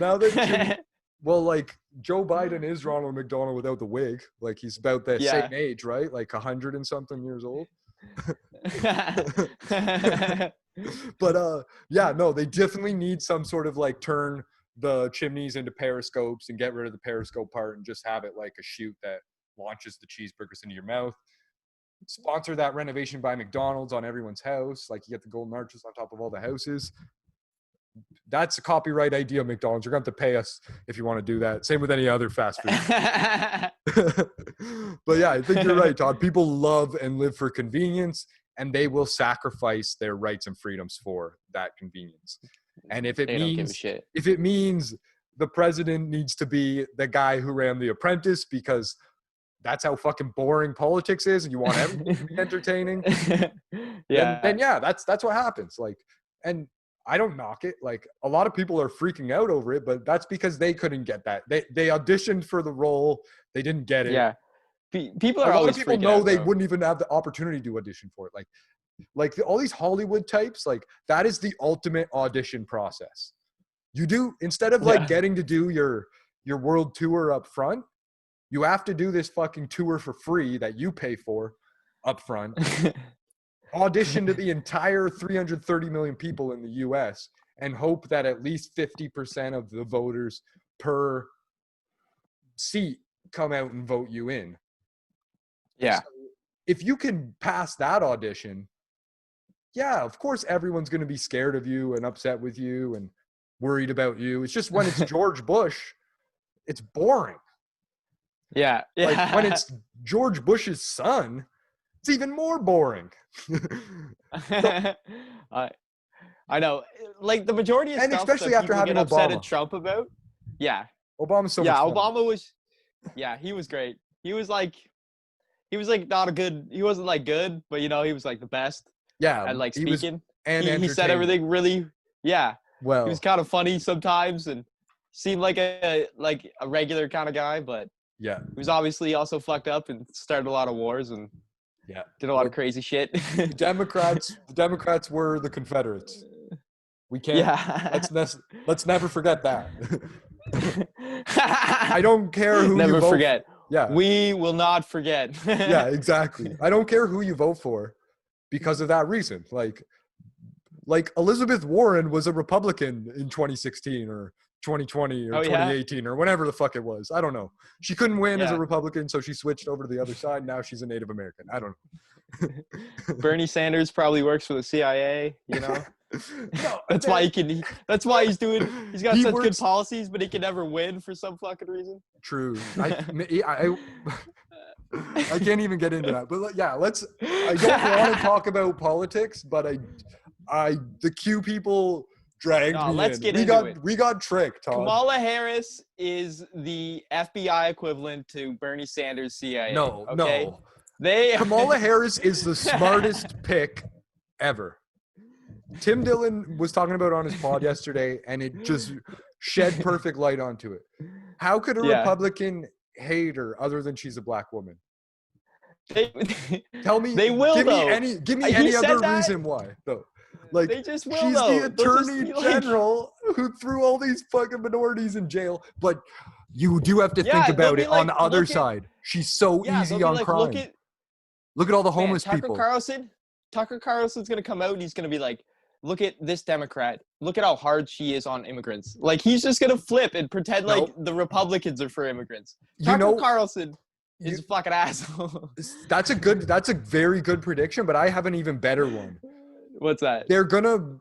A: Now that well, like Joe Biden is Ronald McDonald without the wig. Like, he's about the
B: Yeah.
A: same age, right? Like 100 and something years old. But yeah, no, they definitely need some sort of like turn the chimneys into periscopes and get rid of the periscope part and just have it like a chute that launches the cheeseburgers into your mouth. Sponsor that renovation by McDonald's on everyone's house. Like, you get the golden arches on top of all the houses. That's a copyright idea, McDonald's. You're going to have to pay us if you want to do that. Same with any other fast food. But yeah, I think you're right, Todd. People love and live for convenience, and they will sacrifice their rights and freedoms for that convenience. And if it
B: They don't give a shit.
A: means the president needs to be the guy who ran The Apprentice, because that's how fucking boring politics is, and you want everything to be entertaining.
B: Yeah.
A: Then yeah, that's what happens. Like, and I don't knock it. Like, a lot of people are freaking out over it, but that's because they couldn't get that. They auditioned for the role, they didn't get it.
B: Yeah. People
A: A
B: are
A: lot
B: always
A: of people
B: freaking
A: know
B: out,
A: they
B: bro.
A: wouldn't even have the opportunity to audition for it. Like all these Hollywood types, like, that is the ultimate audition process. You do, instead of like getting to do your world tour up front, you have to do this fucking tour for free that you pay for up front. Audition to the entire 330 million people in the US and hope that at least 50% of the voters per seat come out and vote you in.
B: Yeah.
A: So if you can pass that audition, yeah, of course everyone's going to be scared of you and upset with you and worried about you. It's just when it's George Bush, it's boring.
B: Yeah.
A: Like, when it's George Bush's son, it's even more boring.
B: I know. Like, the majority of
A: And
B: stuff
A: especially
B: that
A: after
B: people
A: having
B: get upset
A: Obama.
B: at Trump about. Yeah.
A: Obama's so much
B: Yeah,
A: fun.
B: Obama was. Yeah, he was great. He was like not a good. He wasn't like good, but he was like the best
A: Yeah,
B: at like
A: he was,
B: speaking.
A: and
B: He said
A: entertaining.
B: everything really. Yeah,
A: Well,
B: he was kind of funny sometimes and seemed like a regular kind of guy, but
A: yeah,
B: he was obviously also fucked up and started a lot of wars and
A: Yeah.
B: Did a lot of crazy shit.
A: The Democrats were the Confederates. We can't.
B: Yeah.
A: Let's never forget that. I don't care who you
B: Never
A: vote
B: forget.
A: for. Yeah.
B: We will not forget.
A: Yeah, exactly. I don't care who you vote for because of that reason. Like Elizabeth Warren was a Republican in 2016 or 2020 or
B: Oh, yeah?
A: 2018 or whenever the fuck it was. I don't know. She couldn't win as a
B: Yeah.
A: Republican, so she switched over to the other side. Now she's a Native American. I don't know.
B: Bernie Sanders probably works for the CIA, you know?
A: No,
B: That's why that's why he's got
A: He
B: such good
A: works-
B: policies, but he can never win for some fucking reason.
A: True. I can't even get into that. But yeah, I don't want to talk about politics, but the Q people dragged me
B: let's
A: in.
B: get into it.
A: We got tricked, Todd.
B: Kamala Harris is the FBI equivalent to Bernie Sanders CIA.
A: No,
B: okay?
A: no. Kamala Harris is the smartest pick ever. Tim Dillon was talking about it on his pod yesterday, and it just shed perfect light onto it. How could a Republican hate her other than she's a black woman? Tell me.
B: They will.
A: Give
B: though.
A: me any other reason why, though. Like,
B: they just will.
A: she's
B: though.
A: the attorney general who threw all these fucking minorities in jail. But you do have to think about it on the other side. She's so easy on crime. Look at all the homeless people.
B: Tucker Carlson's gonna come out and he's gonna be like, look at this Democrat. Look at how hard she is on immigrants. Like, he's just gonna flip and pretend like the Republicans are for immigrants. Tucker Carlson is a fucking asshole.
A: That's a very good prediction, but I have an even better one.
B: What's that?
A: They're gonna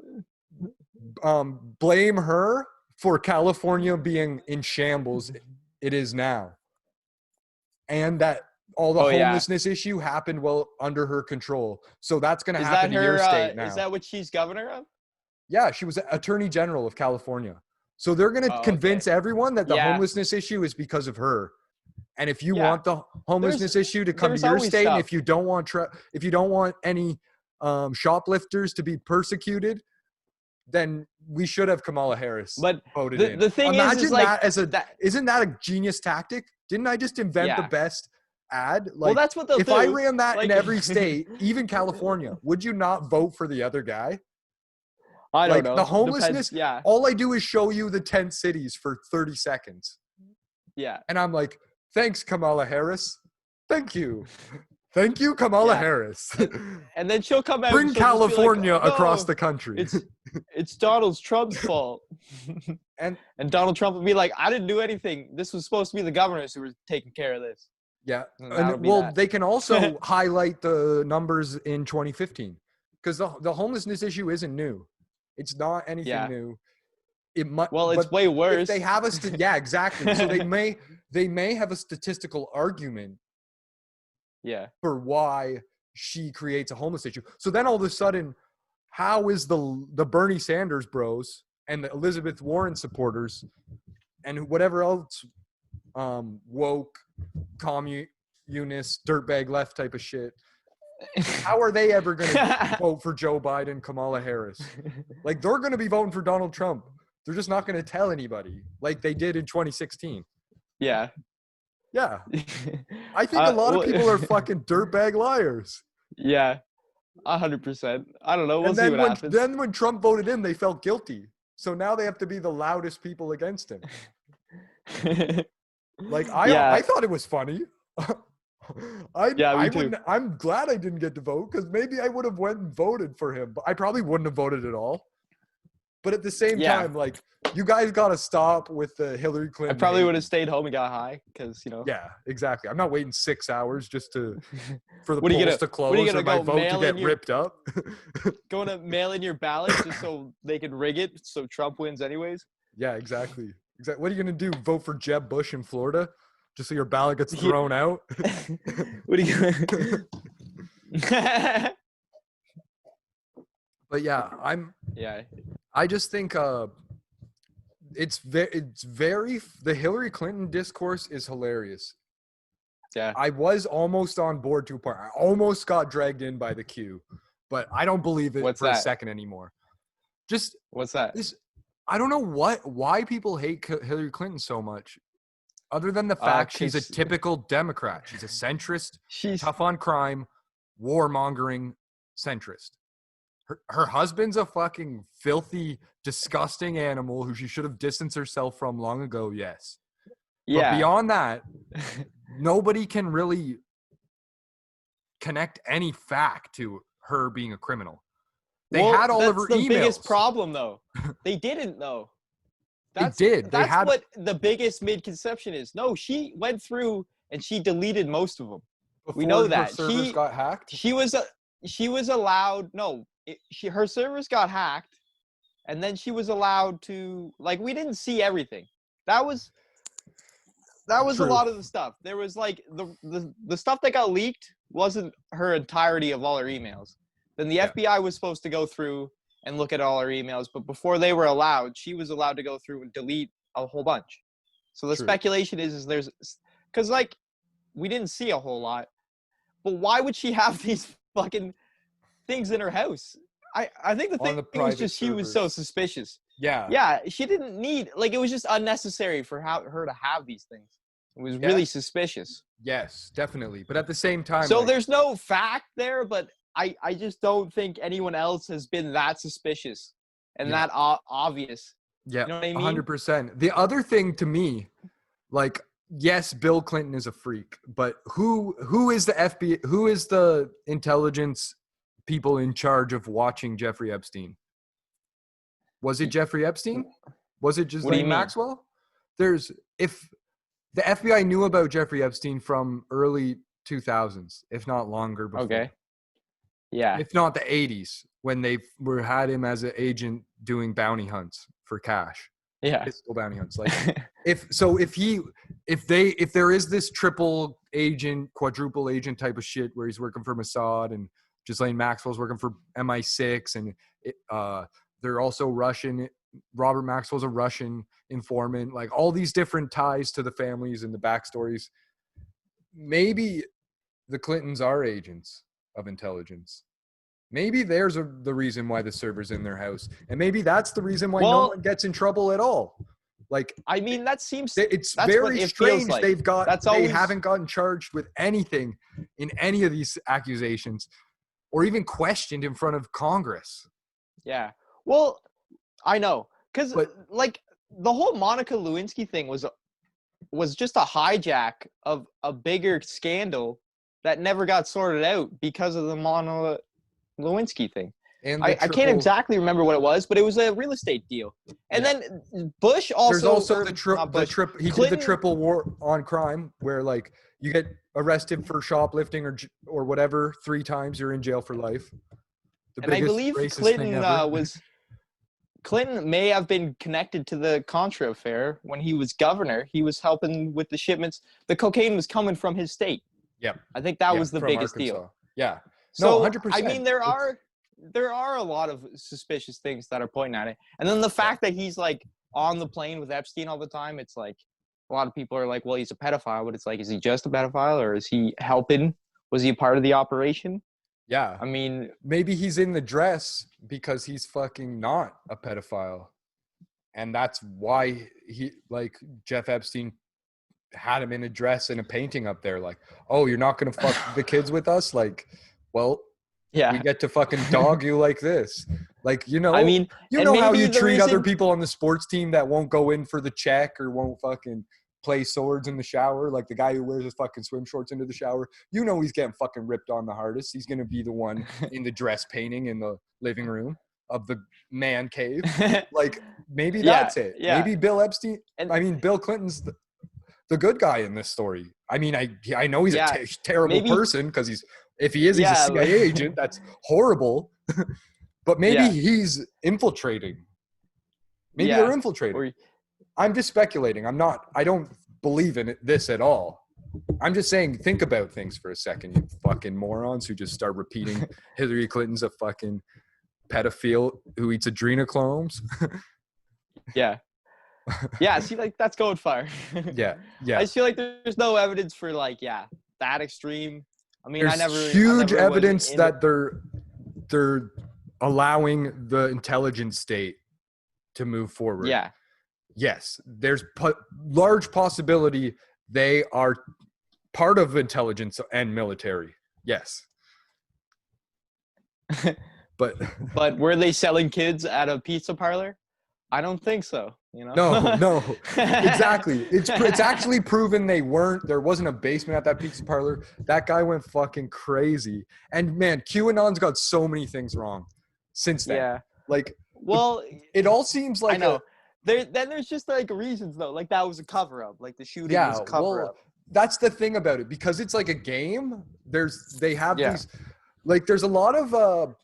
A: blame her for California being in shambles it is now. And that all the homelessness issue happened under her control. So that's going to happen to your state now.
B: Is that what she's governor of?
A: Yeah, she was attorney general of California. So they're going to convince everyone that the homelessness issue is because of her. And if you want the homelessness issue to come to your state, and if you don't want any shoplifters to be persecuted, then we should have Kamala Harris voted in.
B: The thing
A: Imagine
B: is like,
A: isn't that a genius tactic? Didn't I just invent the best ad? Like,
B: well, that's what they'll
A: if
B: do.
A: I ran that in every state, even California, would you not vote for the other guy?
B: I don't know.
A: The homelessness,
B: Depends,
A: all I do is show you the 10 cities for 30 seconds.
B: Yeah.
A: And I'm like, thanks, Kamala Harris. Thank you. Thank you, Kamala Harris.
B: And then she'll come out.
A: Bring California across the country.
B: It's Donald Trump's fault.
A: and
B: Donald Trump would be like, I didn't do anything. This was supposed to be the governors who were taking care of this.
A: Yeah. They can also highlight the numbers in 2015 because the homelessness issue isn't new. It's not anything new. It might.
B: Well, it's way worse.
A: They have us. Yeah, exactly. So they may have a statistical argument.
B: Yeah.
A: For why she creates a homeless issue. So then all of a sudden, how is the Bernie Sanders bros and the Elizabeth Warren supporters and whatever else woke, communist, dirtbag left type of shit, how are they ever going to vote for Joe Biden, Kamala Harris? Like, they're going to be voting for Donald Trump. They're just not going to tell anybody like they did in 2016.
B: Yeah.
A: Yeah. I think a lot of people are fucking dirtbag liars.
B: Yeah. 100%. I don't know. We'll see what happens.
A: Then when Trump voted in, they felt guilty. So now they have to be the loudest people against him. Like, I thought it was funny.
B: Me too.
A: I'm glad I didn't get to vote because maybe I would have went and voted for him. But I probably wouldn't have voted at all. But at the same time, like, you guys got to stop with the Hillary Clinton.
B: I probably would have stayed home and got high because, you know.
A: Yeah, exactly. I'm not waiting 6 hours just for the
B: polls
A: to close or my vote to get ripped up.
B: Going to mail in your ballot just so they can rig it so Trump wins anyways?
A: Yeah, exactly. What are you going to do? Vote for Jeb Bush in Florida just so your ballot gets thrown out?
B: What are you going to
A: But yeah, I just think it's very the Hillary Clinton discourse is hilarious.
B: Yeah.
A: I was almost on board to a point. I almost got dragged in by the Q, but I don't believe it a second anymore. Just
B: what's that?
A: I don't know why people hate Hillary Clinton so much, other than the fact she's a typical Democrat. She's a centrist. She's tough on crime. warmongering centrist. Her husband's a fucking filthy, disgusting animal who she should have distanced herself from long ago, yes. But
B: Yeah.
A: beyond that, nobody can really connect any fact to her being a criminal. They had all of her
B: that's
A: emails.
B: the biggest problem, though. They didn't, though.
A: They did.
B: That's what the biggest misconception is. No, she went through and she deleted most of them. We know that.
A: Her servers got hacked?
B: She was allowed. No, her servers got hacked, and then she was allowed to. Like, we didn't see everything. That was
A: True.
B: a lot of the stuff. There was like the stuff that got leaked wasn't her entirety of all her emails. Then the FBI was supposed to go through and look at all her emails, but before they were allowed, she was allowed to go through and delete a whole bunch. So the speculation is there's, because like we didn't see a whole lot, but why would she have these fucking things in her house? I think the thing was just she was so suspicious. Yeah, she didn't need, like, it was just unnecessary for her to have these things. It was really suspicious.
A: Yes, definitely. But at the same time,
B: so there's no fact there, but I just don't think anyone else has been that suspicious and that obvious.
A: Yeah,
B: you know what I mean?
A: 100%. The other thing to me, like, yes, Bill Clinton is a freak, but who is the FBI? Who is the intelligence people in charge of watching Jeffrey Epstein? Was it Jeffrey Epstein? Was it Ghislaine Maxwell? If the FBI knew about Jeffrey Epstein from early 2000s, if not longer before.
B: Okay. Yeah.
A: If not the 80s, when they had him as an agent doing bounty hunts for cash.
B: Yeah.
A: Pistol bounty hunts. Like if there is this triple agent, quadruple agent type of shit where he's working for Mossad and Ghislaine Maxwell's working for MI6 and they're also Russian. Robert Maxwell's a Russian informant. Like all these different ties to the families and the backstories. Maybe the Clintons are agents of intelligence. Maybe there's the reason why the server's in their house, and maybe that's the reason why no one gets in trouble at all. Like,
B: I mean, that seems
A: it's very strange. Like. They haven't gotten charged with anything in any of these accusations, or even questioned in front of Congress.
B: Yeah, well, I know, because like the whole Monica Lewinsky thing was just a hijack of a bigger scandal that never got sorted out because of the Monica Lewinsky thing. And I can't exactly remember what it was, but it was a real estate deal. And then Bush also. There's
A: also he did the triple war on crime, where like you get arrested for shoplifting or whatever 3 times, you're in jail for life.
B: And I believe Clinton may have been connected to the Contra affair when he was governor. He was helping with the shipments. The cocaine was coming from his state.
A: Yeah,
B: I think that was the biggest
A: Arkansas.
B: deal.
A: Yeah,
B: so
A: 100%.
B: I mean, there are a lot of suspicious things that are pointing at it, and then the fact that he's like on the plane with Epstein all the time. It's like a lot of people are like, "Well, he's a pedophile," but it's like, is he just a pedophile, or is he helping? Was he a part of the operation?
A: Yeah,
B: I mean,
A: maybe he's in the dress because he's fucking not a pedophile, and that's why Jeff Epstein had him in a dress and a painting up there. Like, oh, you're not gonna fuck the kids with us? Like, well, we get to fucking dog you like this. Like, I mean, how you treat other people on the sports team that won't go in for the check or won't fucking play swords in the shower, like the guy who wears his fucking swim shorts into the shower. He's getting fucking ripped on the hardest. He's gonna be the one in the dress painting in the living room of the man cave. Like, maybe that's it. Yeah. Maybe Bill Epstein. Bill Clinton's the good guy in this story. I mean, I know he's a terrible person because if he is, he's a CIA agent. That's horrible. But maybe he's infiltrating. Maybe they're infiltrating. I'm just speculating. I don't believe in this at all. I'm just saying, think about things for a second, you fucking morons who just start repeating Hillary Clinton's a fucking pedophile who eats adrenochrome.
B: Yeah. Yeah, see, like, that's going far.
A: Yeah. I
B: just feel like there's no evidence for, like, that extreme. I mean,
A: there's huge evidence that they're allowing the intelligence state to move forward.
B: Yeah.
A: Yes, there's large possibility they are part of intelligence and military. Yes. But
B: But were they selling kids at a pizza parlor? I don't think so.
A: no, exactly. It's actually proven they weren't. There wasn't a basement at that pizza parlor. That guy went fucking crazy. And man, QAnon's got so many things wrong since then.
B: Yeah.
A: Like,
B: Well,
A: it all seems
B: I
A: like
B: know. There's just like reasons though. Like that was a cover up. Like the shooting was
A: yeah.
B: a cover
A: Well,
B: up.
A: that's the thing about it because it's like a game. They have
B: Yeah.
A: these like there's a lot of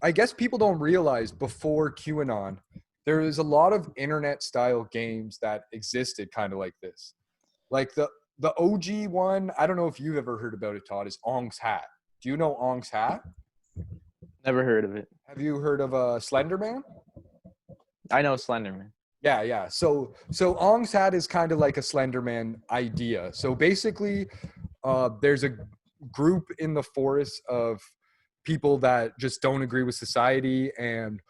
A: I guess people don't realize before QAnon, there is a lot of internet style games that existed kind of like this. Like the OG one, I don't know if you've ever heard about it, Todd, is Ong's Hat. Do you know Ong's Hat?
B: Never heard of it.
A: Have you heard of Slenderman?
B: I know Slenderman.
A: Yeah. So Ong's Hat is kind of like a Slenderman idea. So basically, there's a group in the forest of people that just don't agree with society, and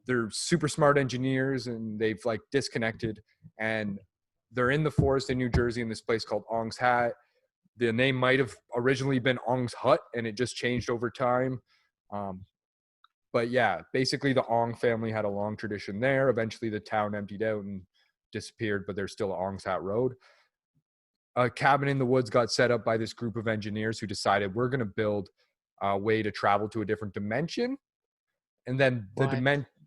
A: they're super smart engineers, and they've like disconnected, and they're in the forest in New Jersey in this place called Ong's Hat. The name might have originally been Ong's Hut, and it just changed over time. But yeah, basically the Ong family had a long tradition there. Eventually the town emptied out and disappeared, but there's still Ong's Hat Road. A cabin in the woods got set up by this group of engineers who decided we're going to build a way to travel to a different dimension. And then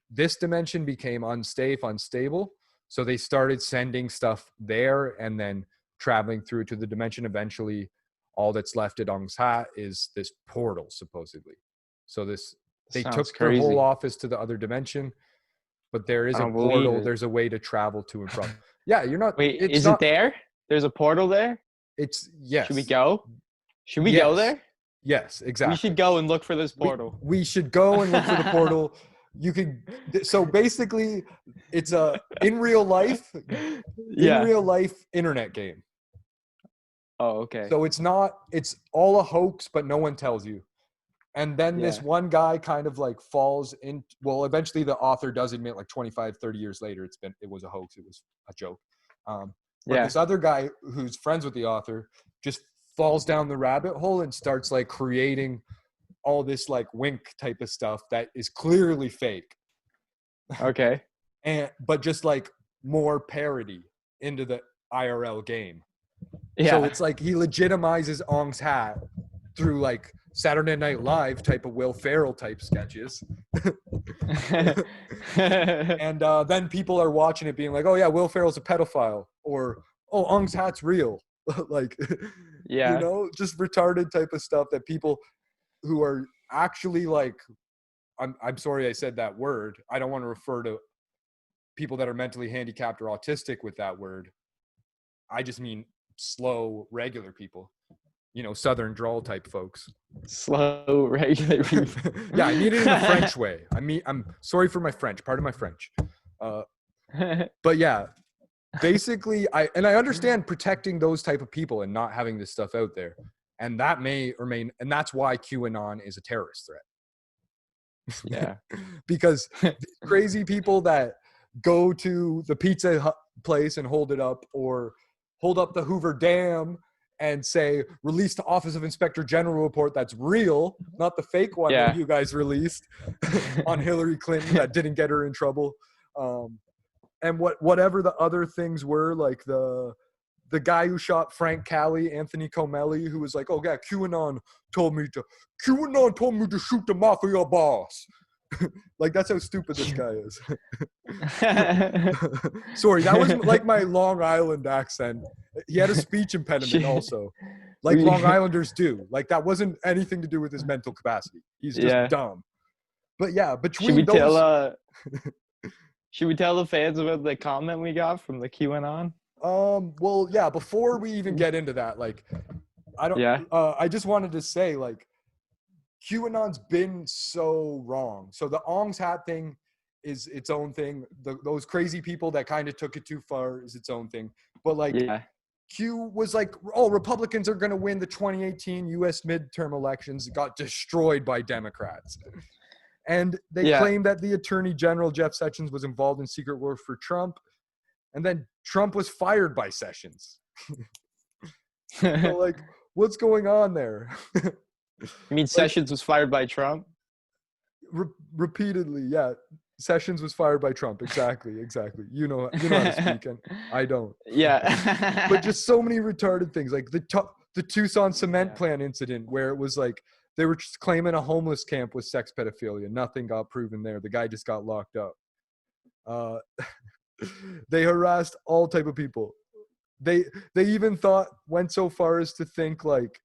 A: this dimension became unstable. So they started sending stuff there and then traveling through to the dimension. Eventually, all that's left at Ong's Hat is this portal, supposedly. So they took their whole office to the other dimension, but there is a portal. There's a way to travel to and from. Yeah, you're not.
B: Wait, is it there? There's a portal there?
A: It's yes.
B: Should we go? Should we go there?
A: Yes, exactly.
B: We should go and look for this portal.
A: We should go and look for the portal. You could. So basically, it's a in real life internet game.
B: Oh, okay.
A: So it's all a hoax, but no one tells you. And then this one guy kind of like falls in. Well, eventually the author does admit, like 25, 30 years later, it was a hoax. It was a joke. But this other guy who's friends with the author just falls down the rabbit hole and starts like creating all this like wink type of stuff that is clearly fake.
B: Okay.
A: But just like more parody into the IRL game.
B: Yeah.
A: So it's like he legitimizes Ong's Hat through like Saturday Night Live type of Will Ferrell type sketches. And then people are watching it being like, oh yeah, Will Ferrell's a pedophile, or oh, Ong's Hat's real. Like, just retarded type of stuff that people who are actually like, I'm sorry I said that word. I don't want to refer to people that are mentally handicapped or autistic with that word. I just mean slow, regular people. Southern drawl type folks.
B: Slow, regular people.
A: Yeah, I mean it in a French way. I mean, I'm sorry for my French. Pardon my French. But yeah, basically, I understand protecting those type of people and not having this stuff out there. And that may or may, and that's why QAnon is a terrorist threat.
B: Yeah.
A: Because crazy people that go to the Pizza Hut place and hold it up, or hold up the Hoover Dam and say, release the Office of Inspector General report that's real, not the fake one that you guys released on Hillary Clinton that didn't get her in trouble. And whatever the other things were, like the guy who shot Frank Cali, Anthony Comelli, who was like, oh yeah, QAnon told me to shoot the mafia boss. Like, that's how stupid this guy is. Sorry, that was like my Long Island accent. He had a speech impediment also, like Long Islanders do. Like, that wasn't anything to do with his mental capacity. He's just dumb. But yeah, between
B: should we tell the fans about the comment we got from the QAnon?
A: Well, yeah, before we even get into that, like, I just wanted to say, like, QAnon's been so wrong. So the Ong's Hat thing is its own thing. Those crazy people that kind of took it too far is its own thing. But like, Q was like, oh, Republicans are going to win the 2018 U.S. midterm elections. It got destroyed by Democrats. And they claimed that the Attorney General, Jeff Sessions, was involved in secret work for Trump. And then Trump was fired by Sessions. So like, what's going on there?
B: You mean Sessions was fired by Trump?
A: repeatedly, yeah. Sessions was fired by Trump. Exactly. You know how to speak, and I don't.
B: Yeah.
A: But just so many retarded things, like the Tucson cement plant incident, where it was like they were just claiming a homeless camp was sex pedophilia. Nothing got proven there. The guy just got locked up. They harassed all type of people. They even went so far as to think like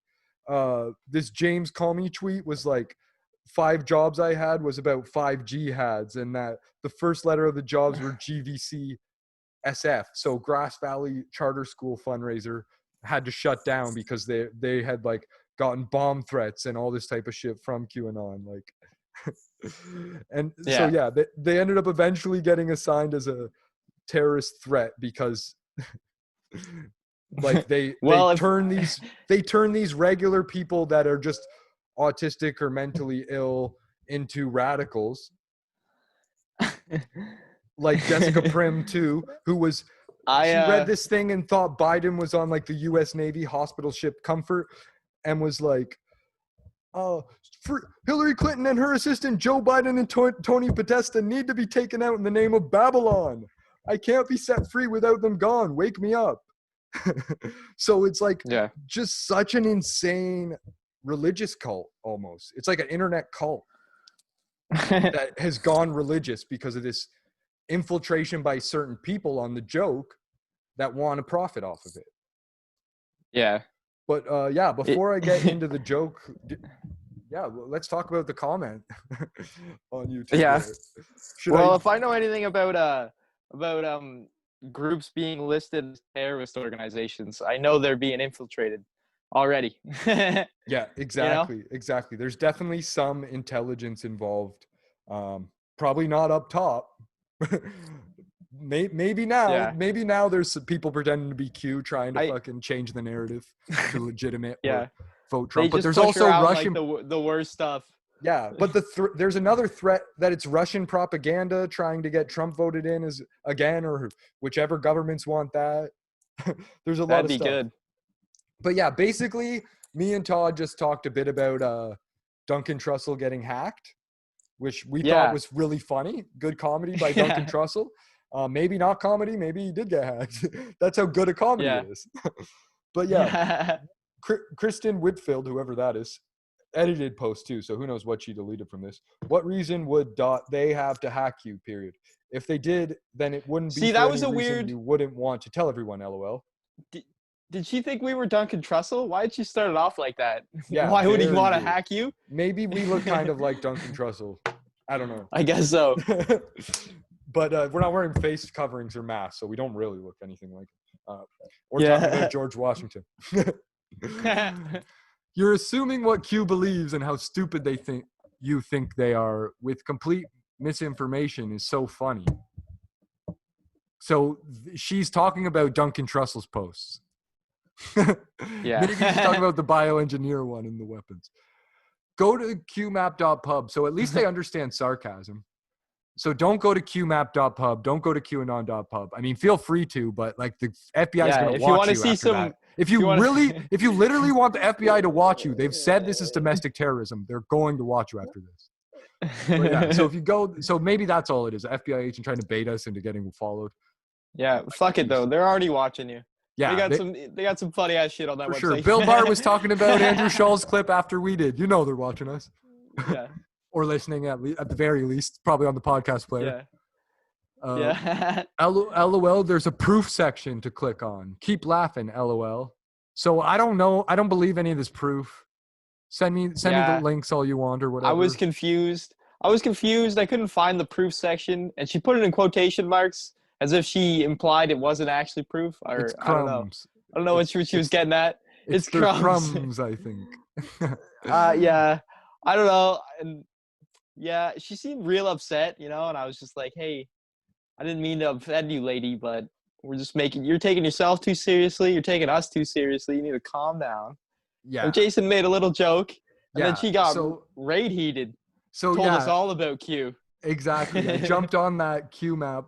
A: this James Comey tweet was like 5 jobs I had was about 5 jihads, and that the first letter of the jobs were GVC SF. So Grass Valley Charter School fundraiser had to shut down because they had like gotten bomb threats and all this type of shit from QAnon. Like, and so yeah, they ended up eventually getting assigned as a terrorist threat because like they turn these regular people that are just autistic or mentally ill into radicals. Like Jessica Prim too, who was she read this thing and thought Biden was on like the US Navy hospital ship Comfort and was like, Hillary Clinton and her assistant Joe Biden and Tony Podesta need to be taken out in the name of Babylon. I can't be set free without them gone. Wake me up. So it's like just such an insane religious cult almost. It's like an internet cult that has gone religious because of this infiltration by certain people on the joke that want to profit off of it.
B: Yeah.
A: But before I get into the joke, let's talk about the comment on YouTube.
B: Yeah. If I know anything about groups being listed as terrorist organizations, I know they're being infiltrated already.
A: Yeah, exactly. You know? Exactly. There's definitely some intelligence involved. Probably not up top. Maybe now there's some people pretending to be Q trying to fucking change the narrative to legitimate vote Trump. But there's also Russian
B: like the worst stuff.
A: Yeah, but there's another threat that it's Russian propaganda trying to get Trump voted in as again, or whichever governments want that. There's a lot of stuff. That'd be good. But yeah, basically, me and Todd just talked a bit about Duncan Trussell getting hacked, which we thought was really funny. Good comedy by Duncan Trussell. Maybe not comedy. Maybe he did get hacked. That's how good a comedy it is. But Kristen Whitfield, whoever that is, edited post too. So who knows what she deleted from this. What reason would they have to hack you, period? If they did, then it wouldn't be
B: that was a weird
A: you wouldn't want to tell everyone, LOL.
B: Did she think we were Duncan Trussell? Why did she start it off like that?
A: Yeah,
B: why would he want to hack you?
A: Maybe we look kind of like Duncan Trussell. I don't know.
B: I guess so.
A: But we're not wearing face coverings or masks, so we don't really look anything like him. Or talking about George Washington. You're assuming what Q believes and how stupid you think they are with complete misinformation is so funny. So she's talking about Duncan Trussell's posts. Maybe she's talking about the bioengineer one and the weapons. Go to qmap.pub. So at least they understand sarcasm. So don't go to qmap.pub. Don't go to qanon.pub. I mean, feel free to, but like the FBI is going to watch you after that. If you literally want the FBI to watch you, they've said this is domestic terrorism. They're going to watch you after this. But yeah, so if you go, so maybe that's all it is. FBI agent trying to bait us into getting followed.
B: Yeah, fuck it though. They're already watching you.
A: Yeah,
B: they got some funny ass shit on that website.
A: Sure. Bill Barr was talking about Andrew Schall's clip after we did. You know they're watching us.
B: Yeah.
A: Or listening at the very least, probably on the podcast player. LOL, there's a proof section to click on. Keep laughing, LOL. So I don't know. I don't believe any of this proof. Send me the links all you want or whatever.
B: I was confused. I couldn't find the proof section, and she put it in quotation marks as if she implied it wasn't actually proof. Or
A: it's crumbs.
B: I don't know what she was getting at.
A: It's crumbs, I think.
B: Yeah. I don't know. And yeah, she seemed real upset, and I was just like, hey, I didn't mean to offend you, lady, but you're taking yourself too seriously. You're taking us too seriously. You need to calm down. Yeah. And Jason made a little joke, and then she got rage heated. Told us all about Q.
A: Exactly. I jumped on that QMap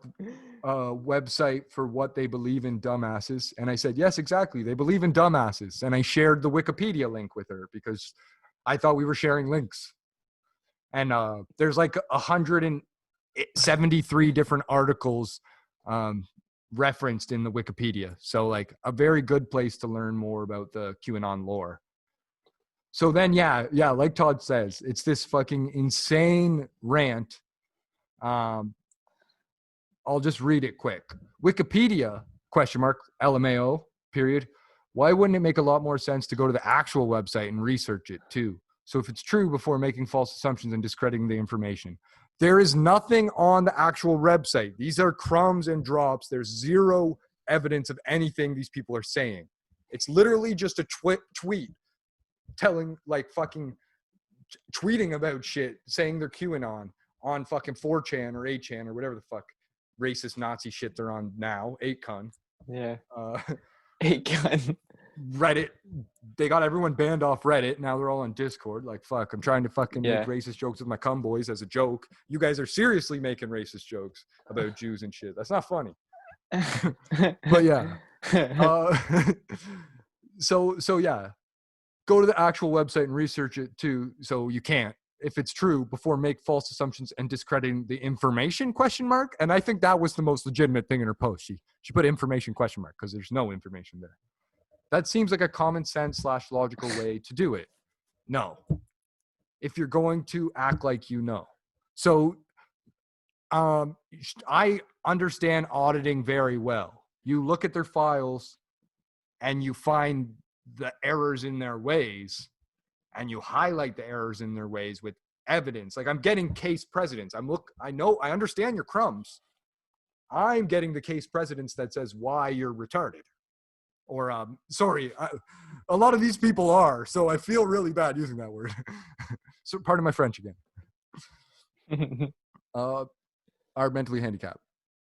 A: website for what they believe in dumbasses. And I said, yes, exactly. They believe in dumbasses. And I shared the Wikipedia link with her because I thought we were sharing links. And there's like 173 different articles referenced in the Wikipedia. So like a very good place to learn more about the QAnon lore. So then, yeah, like Todd says, it's this fucking insane rant. I'll just read it quick. Wikipedia, LMAO, period. Why wouldn't it make a lot more sense to go to the actual website and research it too? So if it's true before making false assumptions and discrediting the information. There is nothing on the actual website. These are crumbs and drops. There's zero evidence of anything these people are saying. It's literally just a tweet telling, like, fucking tweeting about shit, saying they're QAnon on fucking 4chan or 8chan or whatever the fuck racist Nazi shit they're on now, 8chan.
B: Yeah. 8chan.
A: Reddit, they got everyone banned off Reddit. Now they're all on Discord. Like, fuck, I'm trying to fucking make racist jokes with my cum boys as a joke. You guys are seriously making racist jokes about Jews and shit. That's not funny. But yeah. So yeah. Go to the actual website and research it too. So you can't, if it's true, before make false assumptions and discrediting the information ? And I think that was the most legitimate thing in her post. She put information ? Because there's no information there. That seems like a common sense / logical way to do it. No. If you're going to act like you know. So I understand auditing very well. You look at their files and you find the errors in their ways and you highlight the errors in their ways with evidence. Like, I'm getting case precedents. I understand your crumbs. I'm getting the case precedents that says why you're retarded. Or, a lot of these people are, so I feel really bad using that word. So, pardon my French again. Are mentally handicapped.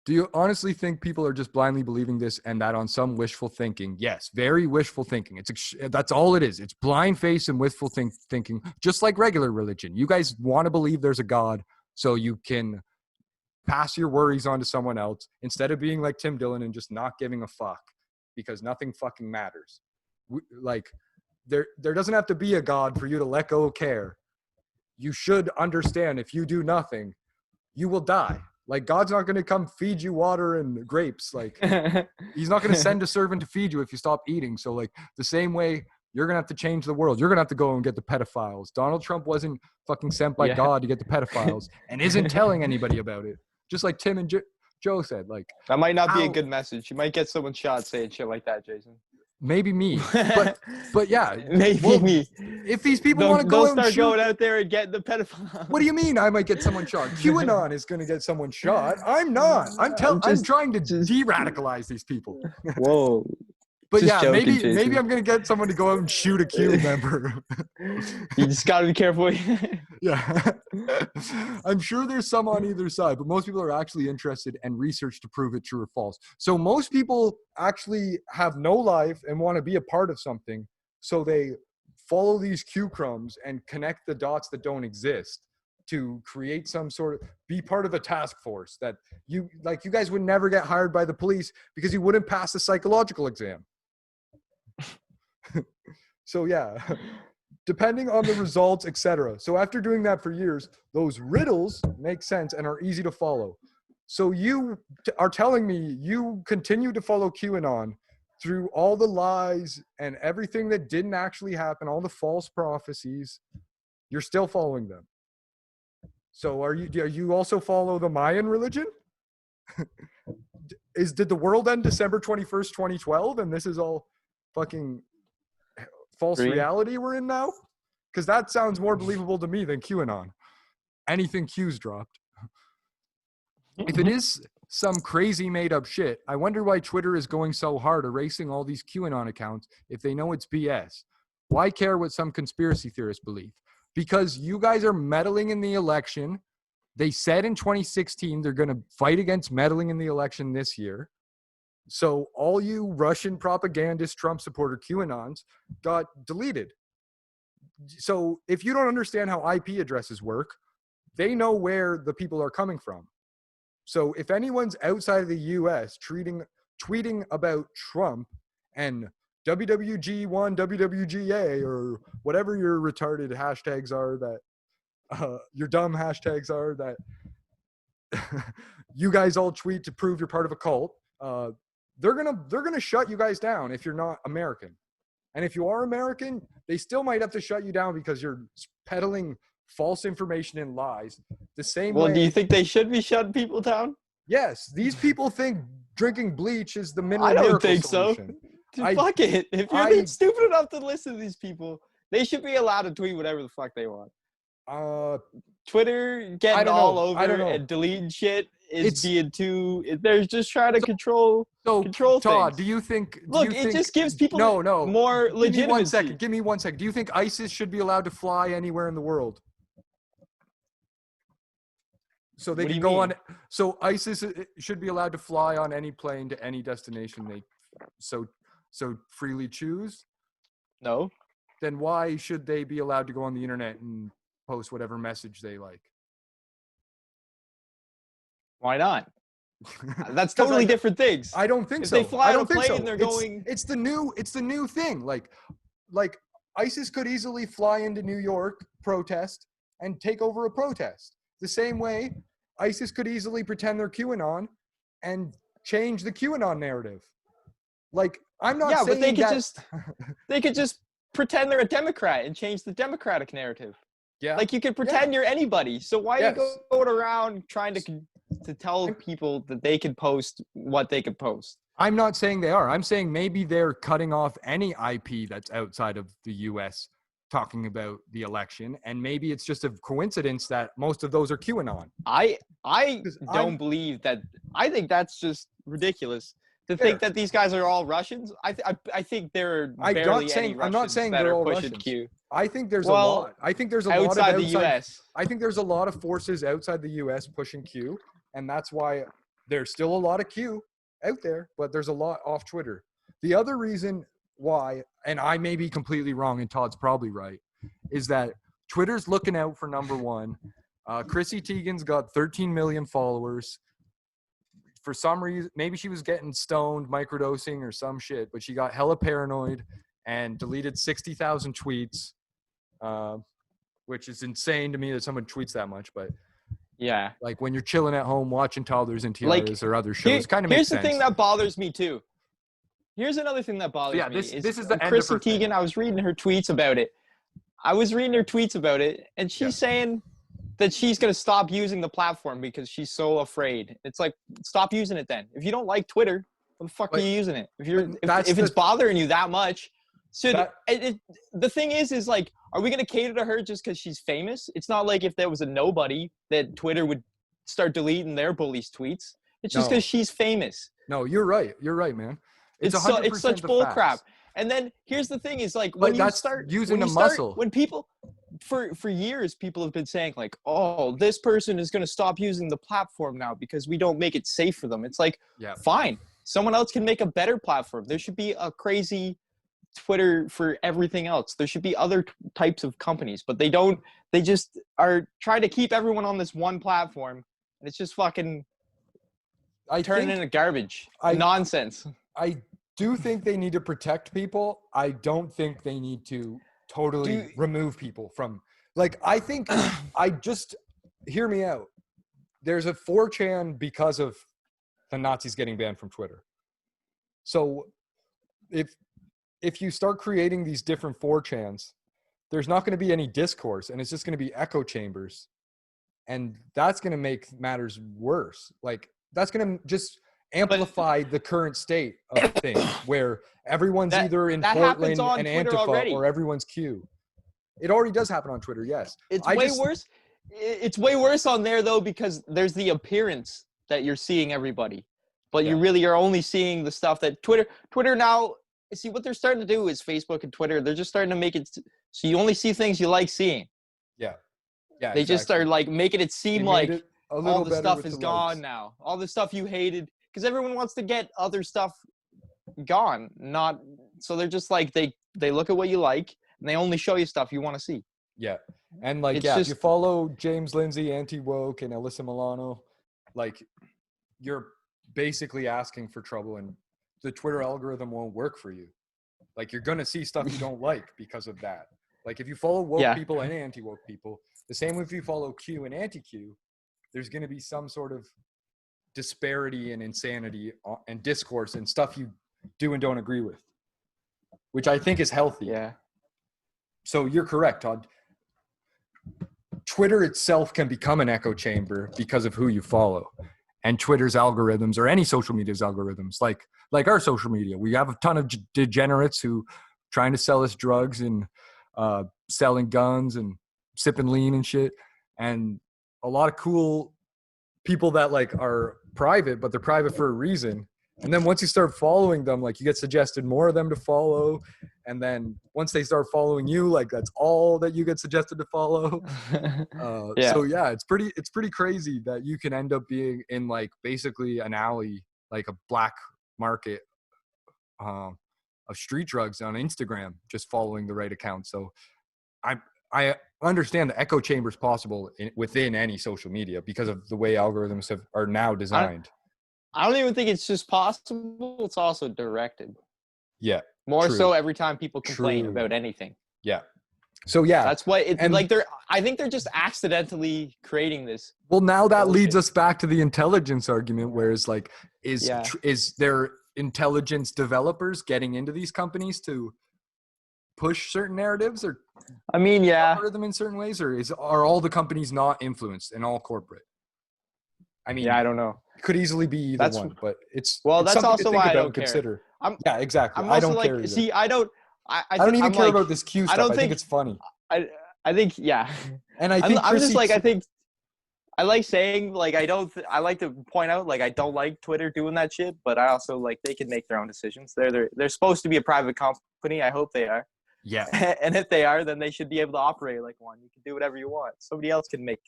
A: Do you honestly think people are just blindly believing this and that on some wishful thinking? Yes, very wishful thinking. That's all it is. It's blind faith and wishful thinking, just like regular religion. You guys want to believe there's a God so you can pass your worries on to someone else instead of being like Tim Dillon and just not giving a fuck because nothing fucking matters. There doesn't have to be a God for you to let go of care. You should understand if you do nothing, you will die. Like, God's not going to come feed you water and grapes. Like, he's not going to send a servant to feed you if you stop eating. So, like, the same way, you're going to have to change the world. You're going to have to go and get the pedophiles. Donald Trump wasn't fucking sent by God to get the pedophiles and isn't telling anybody about it. Just like Tim and Joe said. Like,
B: that might not be a good message. You might get someone shot saying shit like that, Jason.
A: Maybe me, but yeah,
B: maybe me.
A: If these people want to go out and shoot,
B: going out there and get the pedophile.
A: What do you mean? I might get someone shot. QAnon is going to get someone shot. I'm not. I'm trying to de-radicalize these people.
B: Whoa.
A: But just yeah, maybe I'm going to get someone to go out and shoot a Q member.
B: You just got to be careful.
A: Yeah. I'm sure there's some on either side, but most people are actually interested and research to prove it true or false. So most people actually have no life and want to be a part of something. So they follow these Q crumbs and connect the dots that don't exist to create some sort of, be part of a task force that you guys would never get hired by the police because you wouldn't pass the psychological exam. So yeah, depending on the results, etc. So after doing that for years, those riddles make sense and are easy to follow. So you are telling me you continue to follow QAnon through all the lies and everything that didn't actually happen, all the false prophecies, you're still following them. So are you also follow the Mayan religion? Did the world end December 21st, 2012 and this is all fucking false reality we're in now? Because that sounds more believable to me than QAnon. Anything Q's dropped. If it is some crazy made up shit, I wonder why Twitter is going so hard erasing all these QAnon accounts if they know it's BS. Why care what some conspiracy theorists believe? Because you guys are meddling in the election. They said in 2016 they're going to fight against meddling in the election this year. So all you Russian propagandist Trump supporter QAnons got deleted. So if you don't understand how IP addresses work, they know where the people are coming from. So if anyone's outside of the US tweeting about Trump and WWG1, WWGA, or whatever your retarded hashtags are that your dumb hashtags are that you guys all tweet to prove you're part of a cult, they're gonna shut you guys down if you're not American. And if you are American, they still might have to shut you down because you're peddling false information and lies. The same
B: Well,
A: way.
B: do you think they should be shutting people down?
A: Yes, these people think drinking bleach is the mineral
B: I don't
A: miracle
B: think
A: solution.
B: so. Fuck it. If you're that stupid enough to listen to these people, they should be allowed to tweet whatever the fuck they want. Twitter getting all over and deleting shit is being too. They're just trying to control
A: Todd,
B: things.
A: do you think?
B: It just gives people more legitimacy.
A: Give me 1 second. Do you think ISIS should be allowed to fly anywhere in the world? So they can go on. So ISIS should be allowed to fly on any plane to any destination they so freely choose.
B: No.
A: Then why should they be allowed to go on the internet and post whatever message they like?
B: Why not? That's totally different things.
A: I don't think so.
B: If they fly on a plane,
A: so.
B: They're going.
A: It's the new thing. Like ISIS could easily fly into New York, protest, and take over a protest. The same way ISIS could easily pretend they're QAnon and change the QAnon narrative. Like, I'm not saying
B: but they could just pretend they're a Democrat and change the Democratic narrative.
A: Yeah.
B: Like, you could pretend you're anybody. So why are you going around trying to tell people that they can post what they could post?
A: I'm not saying they are. I'm saying maybe they're cutting off any IP that's outside of the US talking about the election, and maybe it's just a coincidence that most of those are QAnon.
B: I don't believe that. I think that's just ridiculous to think that these guys are all Russians. I think there are barely any Russians.
A: I'm not saying
B: that
A: they're
B: are
A: all
B: pushing
A: Russians.
B: Q.
A: I think there's a lot. I think there's a lot of
B: outside the US.
A: I think there's a lot of forces outside the US pushing Q, and that's why there's still a lot of Q out there, but there's a lot off Twitter. The other reason why, and I may be completely wrong, and Todd's probably right, is that Twitter's looking out for number one. Chrissy Teigen's got 13 million followers. For some reason, maybe she was getting stoned, microdosing, or some shit, but she got hella paranoid and deleted 60,000 tweets, which is insane to me that someone tweets that much. But
B: yeah,
A: like when you're chilling at home watching Toddlers and Tiaras or other shows, kind of makes sense.
B: Here's the thing that bothers me too. Here's another thing that bothers me.
A: This is the end
B: Chrissy
A: of her
B: Teigen.
A: thing.
B: I was reading her tweets about it. And she's saying that she's going to stop using the platform because she's so afraid. It's like, stop using it then. If you don't like Twitter, what the fuck are you using it? If it's bothering you that much, the thing is like, are we going to cater to her just because she's famous? It's not like if there was a nobody that Twitter would start deleting their bullies' tweets. It's just because she's famous.
A: No, you're right. You're right, man.
B: It's such bull crap. And then here's the thing is like when you start
A: using the muscle.
B: When people for years people have been saying like, oh, this person is going to stop using the platform now because we don't make it safe for them. It's like, fine. Someone else can make a better platform. There should be a crazy Twitter for everything else. There should be other types of companies, but they don't. They just are trying to keep everyone on this one platform, and it's just fucking turning into garbage. Nonsense.
A: I do think they need to protect people. I don't think they need to totally remove people from, like, I think hear me out. There's a 4chan because of the Nazis getting banned from Twitter. So if you start creating these different 4chans, there's not going to be any discourse, and it's just going to be echo chambers. And that's going to make matters worse. Like, that's going to just amplify the current state of things where everyone's either in Portland and Antifa or everyone's Q. It already does happen on Twitter, yes.
B: It's way worse. It's way worse on there, though, because there's the appearance that you're seeing everybody. But you really are only seeing the stuff that Twitter now, see, what they're starting to do is Facebook and Twitter, they're just starting to make it so you only see things you like seeing.
A: Yeah.
B: They just start, like, making it seem like all the stuff is gone now. All the stuff you hated. Because everyone wants to get other stuff gone, so they're just like they look at what you like and they only show you stuff you want to see.
A: Yeah, and like if you follow James Lindsay, Anti-Woke, and Alyssa Milano, like you're basically asking for trouble, and the Twitter algorithm won't work for you. Like you're gonna see stuff you don't like because of that. Like if you follow woke people and anti-woke people, The same if you follow Q and anti-Q, there's going to be some sort of disparity and insanity and discourse and stuff you do and don't agree with, which I think is healthy.
B: Yeah.
A: So you're correct, Todd. Twitter itself can become an echo chamber because of who you follow. And Twitter's algorithms, or any social media's algorithms, like our social media. We have a ton of degenerates who trying to sell us drugs and selling guns and sipping lean and shit. And a lot of cool people that like are private, but they're private for a reason. And then once you start following them, like you get suggested more of them to follow. And then once they start following you, like that's all that you get suggested to follow. So yeah, it's pretty crazy that you can end up being in like basically an alley, like a black market of street drugs on Instagram, just following the right account. So I understand the echo chamber is possible within any social media because of the way algorithms are now designed.
B: I don't even think it's just possible. It's also directed.
A: Yeah.
B: More
A: true.
B: So every time people complain about anything.
A: Yeah. So yeah.
B: That's why I think they're just accidentally creating this.
A: Well, now that leads us back to the intelligence argument, whereas like is there intelligence developers getting into these companies to push certain narratives or algorithm in certain ways, or are all the companies not influenced and all corporate? I mean,
B: I don't know.
A: Could easily be either one, but it's
B: that's also why I don't
A: consider.
B: care.
A: Exactly.
B: I
A: don't care.
B: See, I don't
A: even care about this Q stuff. I think it's funny.
B: I think
A: and I think
B: I'm just like I like saying like I like to point out like I don't like Twitter doing that shit, but I also like they can make their own decisions. They're supposed to be a private company. I hope they are.
A: Yeah.
B: And if they are, then they should be able to operate like one. You can do whatever you want. Somebody else can make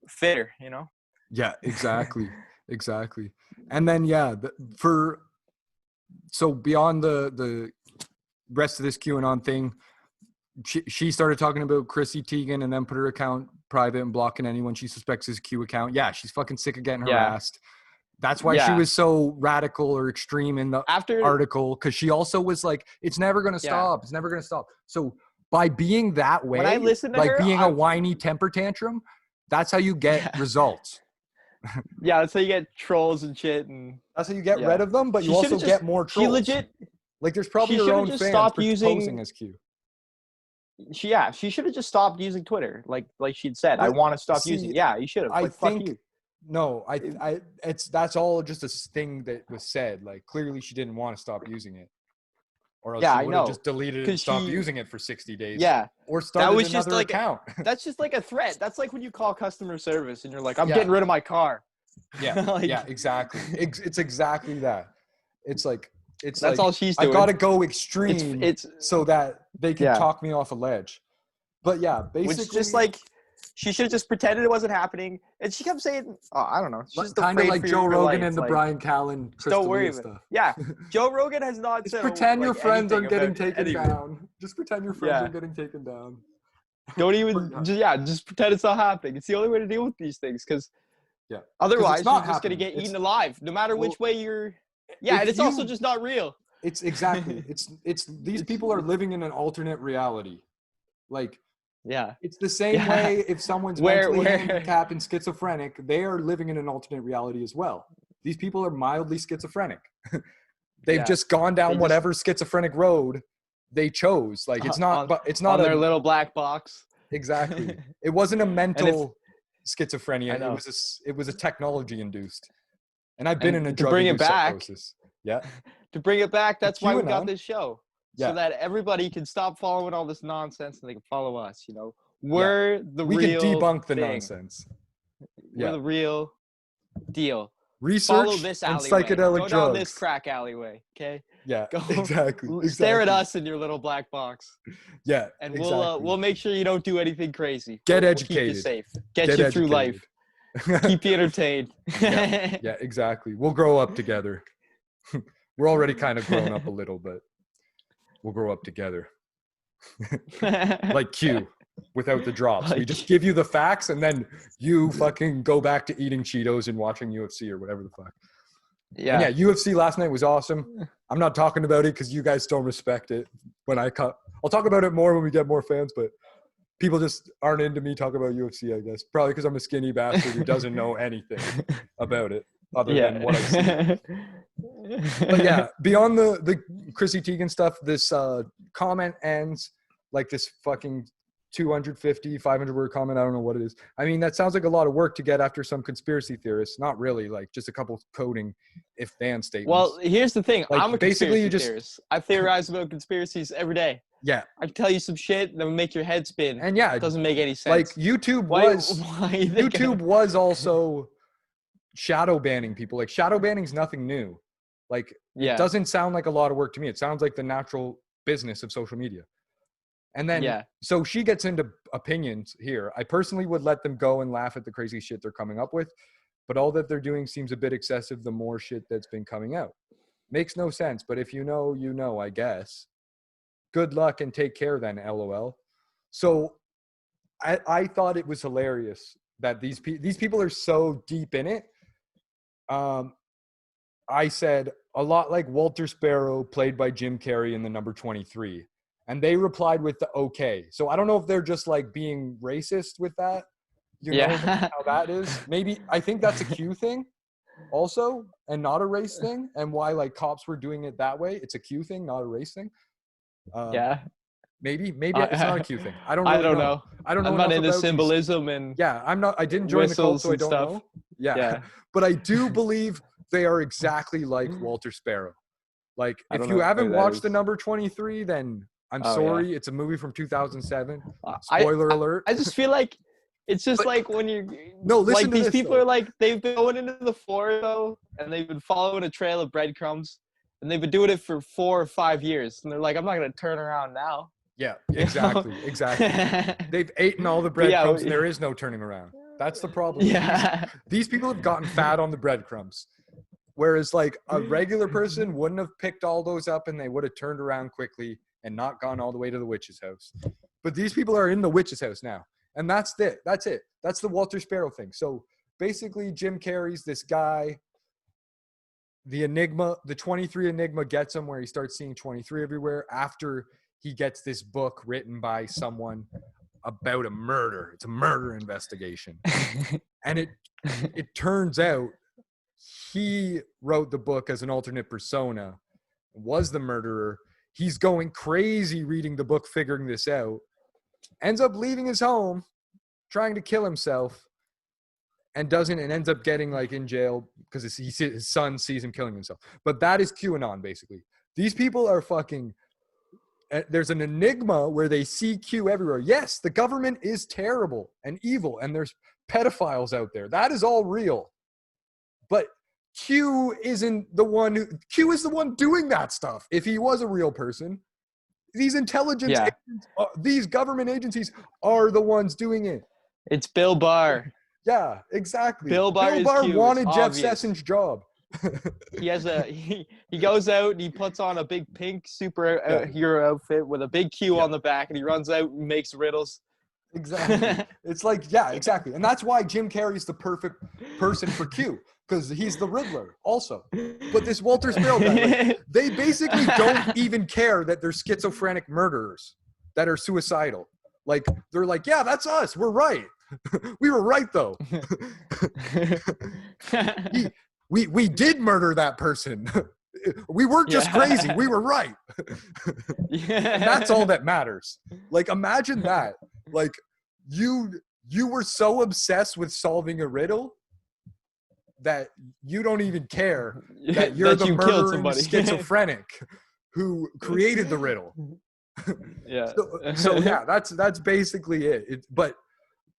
B: fitter, you know?
A: Yeah, exactly. Exactly. And then so beyond the rest of this QAnon thing, she started talking about Chrissy Teigen and then put her account private and blocking anyone she suspects is Q account. Yeah, she's fucking sick of getting harassed. That's why she was so radical or extreme in the article, because she also was like, it's never going to stop. It's never going to stop. So by being that way,
B: when I listen to her,
A: being a whiny temper tantrum, that's how you get results.
B: Yeah, that's how you get trolls and shit, and
A: that's how you get rid of them. But you also get more trolls.
B: She legit,
A: like there's probably her own fans posing as Q.
B: She should have just stopped using Twitter, like she'd said. I want to stop using. Yeah, you should have.
A: I think.
B: Fuck you.
A: No, that's all just a thing that was said. Like clearly she didn't want to stop using it, or else she would have just deleted it and stopped using it for 60 days.
B: Yeah,
A: or started another account.
B: That's just like a threat. That's like when you call customer service and you're like, "I'm getting rid of my car."
A: Yeah, exactly. It's exactly that. It's like
B: that's all she's doing.
A: I gotta go extreme. It's so that they can talk me off a ledge. But yeah, basically,
B: which just like. She should have just pretended it wasn't happening. And she kept saying, I don't know. She's
A: kind of like Joe Rogan and the Brian Callen.
B: Don't worry about it. Yeah. Joe Rogan has not said
A: pretend your friends are getting taken down. Just pretend your friends are getting taken down.
B: Don't even, just pretend it's not happening. It's the only way to deal with these things. Because otherwise, you're just going to get eaten alive. No matter which way you're. Yeah, and it's also just not real.
A: It's exactly. It's these people are living in an alternate reality. Like.
B: Yeah,
A: it's the same way if someone's mentally handicapped and schizophrenic, they are living in an alternate reality as well. These people are mildly schizophrenic. They've just gone down whatever schizophrenic road they chose. Like it's not
B: on their little black box.
A: Exactly. It wasn't a mental schizophrenia. It was a technology induced. And I've been in a drug-induced psychosis. Yeah.
B: To bring it back, that's why we got this show.
A: Yeah.
B: So that everybody can stop following all this nonsense and they can follow us, you know. We're the real
A: We can debunk the nonsense.
B: We're the real deal.
A: Research
B: follow this alleyway.
A: And psychedelic
B: Go
A: drugs.
B: Down this crack alleyway, okay?
A: Yeah, exactly.
B: Stare at us in your little black box.
A: Yeah,
B: and we'll make sure you don't do anything crazy.
A: Get
B: We'll
A: educated.
B: keep you safe. Get you through life. Keep you entertained.
A: Yeah, exactly. We'll grow up together. We're already kind of grown up a little, but we'll grow up together. Like Q, without the drops. We just give you the facts and then you fucking go back to eating Cheetos and watching UFC or whatever the fuck.
B: Yeah.
A: And yeah, UFC last night was awesome. I'm not talking about it because you guys don't respect it. I'll talk about it more when we get more fans, but People just aren't into me talking about UFC, I guess. Probably because I'm a skinny bastard who doesn't know anything about it other than what I see. But yeah, beyond the Chrissy Teigen stuff, this comment ends like this fucking 250, 500 word comment. I don't know what it is. I mean, that sounds like a lot of work to get after some conspiracy theorists. Not really, like just a couple coding if then statements.
B: Well, here's the thing.
A: Like,
B: I'm a
A: basically
B: conspiracy
A: you
B: theorist. I theorize about conspiracies every day.
A: Yeah.
B: I can tell you some shit that will make your head spin.
A: And yeah,
B: It doesn't make any
A: like
B: sense.
A: YouTube was also shadow banning people. Like shadow banning is nothing new. Like it doesn't sound like a lot of work to me. It sounds like the natural business of social media. And then, so she gets into opinions here. I personally would let them go and laugh at the crazy shit they're coming up with. But all that they're doing seems a bit excessive, the more shit that's been coming out. Makes no sense. But if you know, I guess. Good luck and take care then, LOL. So I thought it was hilarious that these people are so deep in it. I said a lot like Walter Sparrow played by Jim Carrey in the number 23. And they replied with the okay. So I don't know if they're just like being racist with that. You know how that is. Maybe I think that's a Q thing also and not a race thing. And why like cops were doing it that way. It's a Q thing, not a race thing. Maybe it's not a Q thing. I don't really know. I don't know.
B: I'm not into symbolism and
A: I'm not. I didn't join the cult, so I don't know. Yeah, but I do believe they are exactly like Walter Sparrow. Like if you haven't watched the number 23, then I'm sorry. It's a movie from 2007. Spoiler alert.
B: I just feel like it's just like when you're
A: listen
B: like
A: to
B: these
A: this,
B: people
A: though.
B: are like they've been going into the forest though, and they've been following a trail of breadcrumbs, and they've been doing it for 4 or 5 years, and they're like, I'm not gonna turn around now.
A: Yeah, exactly. They've eaten all the breadcrumbs and there is no turning around. That's the problem. These people have gotten fat on the breadcrumbs. Whereas like a regular person wouldn't have picked all those up and they would have turned around quickly and not gone all the way to the witch's house. But these people are in the witch's house now. And that's it. That's the Walter Sparrow thing. So basically Jim Carrey's this guy, the 23 Enigma gets him where he starts seeing 23 everywhere after he gets this book written by someone about a murder. It's a murder investigation. And it turns out he wrote the book as an alternate persona, was the murderer. He's going crazy reading the book, figuring this out. Ends up leaving his home, trying to kill himself, and doesn't, and ends up getting like in jail because his son sees him killing himself. But that is QAnon, basically. These people are fucking... There's an enigma where they see Q everywhere. Yes, the government is terrible and evil, and there's pedophiles out there. That is all real. But Q isn't the one Q is the one doing that stuff. If he was a real person, these intelligence agents, these government agencies are the ones doing it.
B: It's Bill Barr.
A: Yeah, exactly.
B: Bill Barr
A: wanted Jeff Sessions' job.
B: He goes out and he puts on a big pink superhero outfit with a big Q on the back, and he runs out and makes riddles.
A: Exactly. It's like, exactly. And that's why Jim Carrey's the perfect person for Q, because he's the Riddler also. But this Walter Sparrow guy, they basically don't even care that they're schizophrenic murderers that are suicidal. Like, they're like, yeah, that's us. We're right. We were right, though. We did murder that person. We weren't just crazy. We were right. And that's all that matters. Like, imagine that. Like, you were so obsessed with solving a riddle that you don't even care that you're the murdering schizophrenic who created the riddle. So yeah, that's basically it. But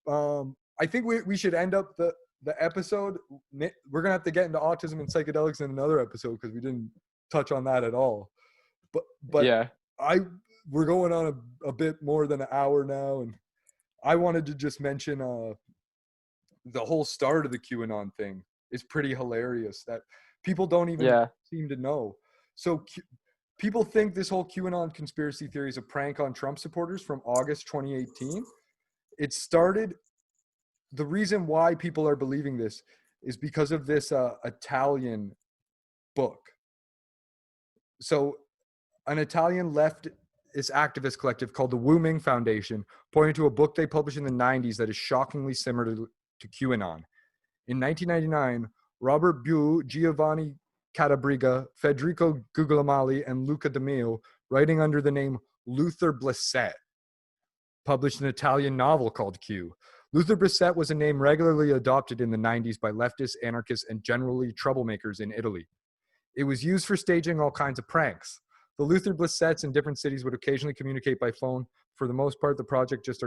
A: I think we should end up the episode. We're gonna have to get into autism and psychedelics in another episode because we didn't touch on that at all. But yeah, we're going on a bit more than an hour now, and I wanted to just mention the whole start of the QAnon thing is pretty hilarious that people don't even seem to know. So people think this whole QAnon conspiracy theory is a prank on Trump supporters from August 2018. It started. The reason why people are believing this is because of this Italian book. So an Italian this activist collective called the Wu Ming Foundation, pointing to a book they published in the 90s that is shockingly similar to QAnon. In 1999, Robert Bue, Giovanni Catabriga, Federico Guglielmali, and Luca De Meo, writing under the name Luther Blissett, published an Italian novel called Q. Luther Blissett was a name regularly adopted in the 90s by leftists, anarchists, and generally troublemakers in Italy. It was used for staging all kinds of pranks. The Luther Blissetts in different cities would occasionally communicate by phone. For the most part, the project just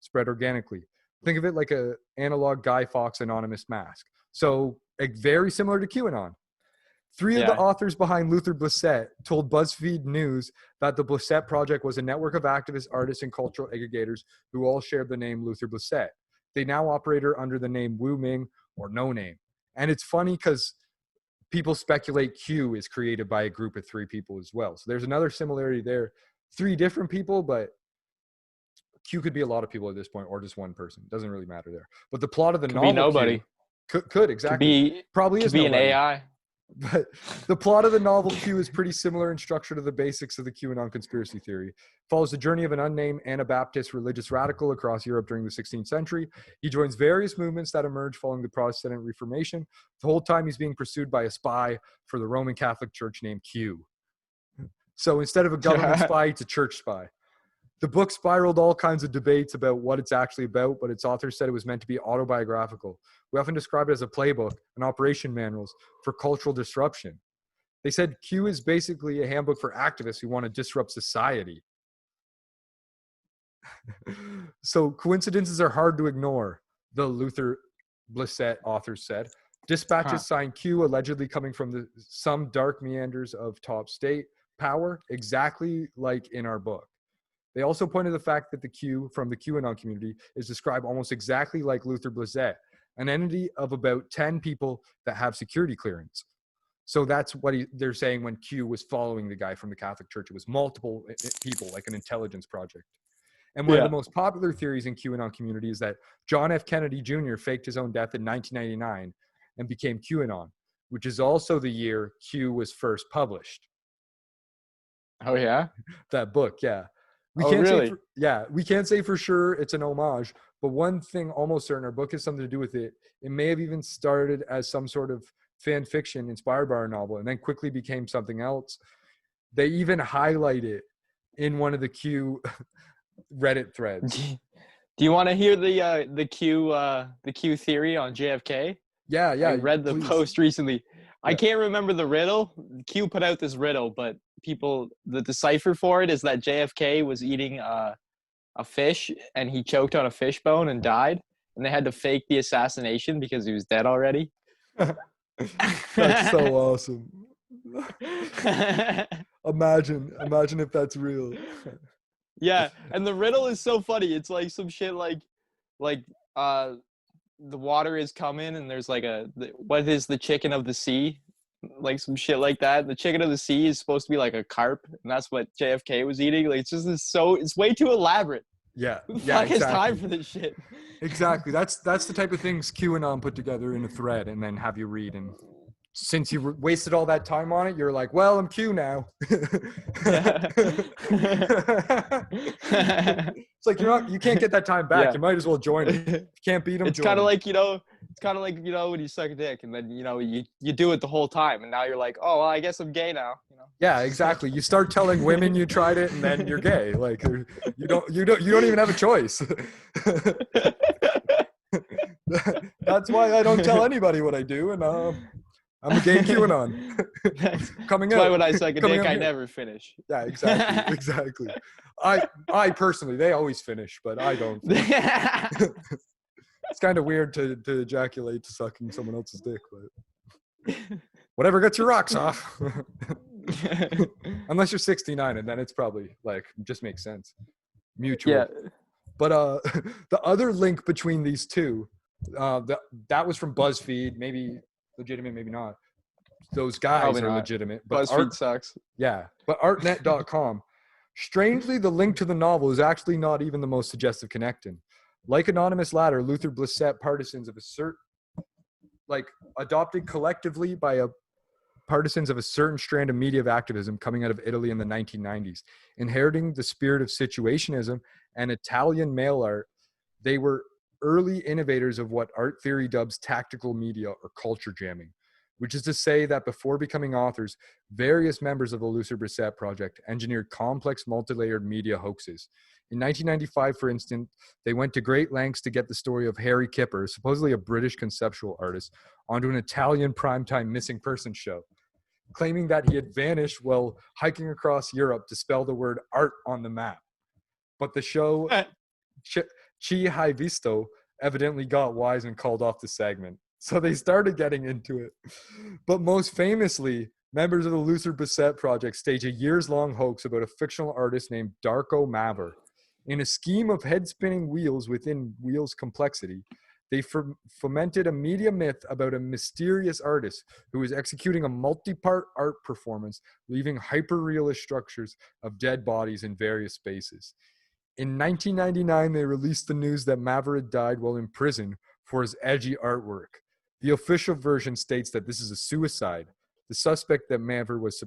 A: spread organically. Think of it like an analog Guy Fawkes anonymous mask. So very similar to QAnon. Three of the authors behind Luther Blissett told BuzzFeed News that the Blissett Project was a network of activists, artists, and cultural aggregators who all shared the name Luther Blissett. They now operate under the name Wu Ming or No Name. And it's funny because people speculate Q is created by a group of 3 people as well. So there's another similarity there. 3 different people, but Q could be a lot of people at this point or just one person. It doesn't really matter there. But the plot of the novel
B: be nobody.
A: Could exactly. Probably
B: could
A: is
B: be
A: nobody.
B: an AI.
A: But the plot of the novel Q is pretty similar in structure to the basics of the QAnon conspiracy theory. It follows the journey of an unnamed Anabaptist religious radical across Europe during the 16th century. He joins various movements that emerged following the Protestant Reformation. The whole time he's being pursued by a spy for the Roman Catholic Church named Q. So instead of a government spy, it's a church spy. The book spiraled all kinds of debates about what it's actually about, but its authors said it was meant to be autobiographical. We often describe it as a playbook and operation manuals for cultural disruption. They said Q is basically a handbook for activists who want to disrupt society. So coincidences are hard to ignore, the Luther Blissett authors said. Dispatches signed Q, allegedly coming from some dark meanders of top state power, exactly like in our book. They also pointed to the fact that the Q from the QAnon community is described almost exactly like Luther Blissett, an entity of about 10 people that have security clearance. So that's what they're saying when Q was following the guy from the Catholic Church. It was multiple people, like an intelligence project. And one of the most popular theories in QAnon community is that John F. Kennedy Jr. faked his own death in 1999 and became QAnon, which is also the year Q was first published.
B: Oh, yeah?
A: That book, yeah. We can't say for sure it's an homage, but one thing almost certain, our book has something to do with it. It may have even started as some sort of fan fiction inspired by our novel and then quickly became something else. They even highlight it in one of the Q Reddit threads.
B: Do you want to hear the Q theory on JFK?
A: Yeah.
B: I read the post recently. I can't remember the riddle. Q put out this riddle, but the decipher for it is that JFK was eating a fish and he choked on a fish bone and died, and they had to fake the assassination because he was dead already.
A: That's so awesome. Imagine if that's real.
B: Yeah, and the riddle is so funny. It's like some shit like the water is coming and there's like what is the chicken of the sea? Like some shit like that. The chicken of the sea is supposed to be like a carp, and that's what JFK was eating. Like it's way too elaborate.
A: Yeah.
B: Who the fuck has time for this shit?
A: Exactly. That's the type of things QAnon put together in a thread and then have you read. And since you wasted all that time on it, you're like, well, I'm Q now. It's like you can't get that time back. You might as well join it. If you can't beat them.
B: It's kind of like when you suck a dick and then you do it the whole time and now you're like, oh well, I guess I'm gay now.
A: Yeah, exactly. You start telling women you tried it and then you're gay. Like you don't even have a choice. That's why I don't tell anybody what I do, and I'm a gay QAnon. Coming out.
B: That's why when I suck a dick, I never finish.
A: Yeah, exactly. I personally, they always finish, but I don't. It's kind of weird to ejaculate to sucking someone else's dick, but whatever gets your rocks off. Unless you're 69, and then it's probably like just makes sense. Mutual. Yeah. But the other link between these two, that was from BuzzFeed, maybe legitimate, maybe not. Those guys are legitimate. But
B: BuzzFeed sucks.
A: Yeah, but artnet.com. Strangely, the link to the novel is actually not even the most suggestive connecting. Like Anonymous Ladder, Luther Blissett partisans of adopted collectively by a partisans of a certain strand of media activism coming out of Italy in the 1990s. Inheriting the spirit of situationism and Italian mail art, they were early innovators of what art theory dubs tactical media or culture jamming, which is to say that before becoming authors, various members of the Luther Brissett project engineered complex multi-layered media hoaxes. In 1995, for instance, they went to great lengths to get the story of Harry Kipper, supposedly a British conceptual artist, onto an Italian primetime missing person show, claiming that he had vanished while hiking across Europe to spell the word art on the map. But the show, Chi Hai Visto, evidently got wise and called off the segment. So they started getting into it. But most famously, members of the Luther Brissett project staged a years-long hoax about a fictional artist named Darko Maver. In a scheme of head-spinning wheels within wheels complexity, they fomented a media myth about a mysterious artist who was executing a multi-part art performance, leaving hyper-realist structures of dead bodies in various spaces. In 1999, they released the news that Maver had died while in prison for his edgy artwork. The official version states that this is a suicide. The suspect that Maver was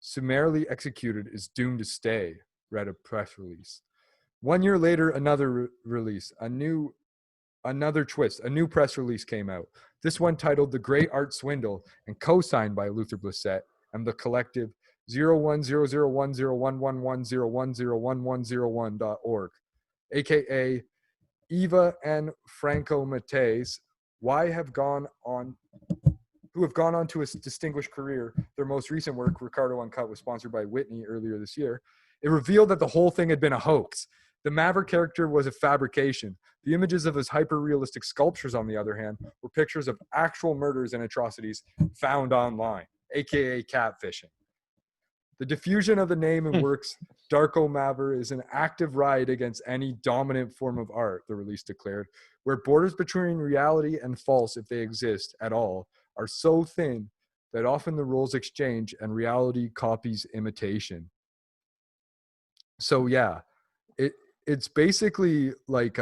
A: summarily executed is doomed to stay, read a press release. 1 year later, another release, another twist, a new press release came out. This one titled The Great Art Swindle and co-signed by Luther Brissett and the collective 01001011010101.org, aka Eva and Franco Mattei, who have gone on to a distinguished career. Their most recent work, Ricardo Uncut, was sponsored by Whitney earlier this year. It revealed that the whole thing had been a hoax. The Maver character was a fabrication. The images of his hyper-realistic sculptures, on the other hand, were pictures of actual murders and atrocities found online, aka catfishing. The diffusion of the name and works Darko Maver is an active riot against any dominant form of art, the release declared, where borders between reality and false, if they exist at all, are so thin that often the roles exchange and reality copies imitation. So yeah, it's basically like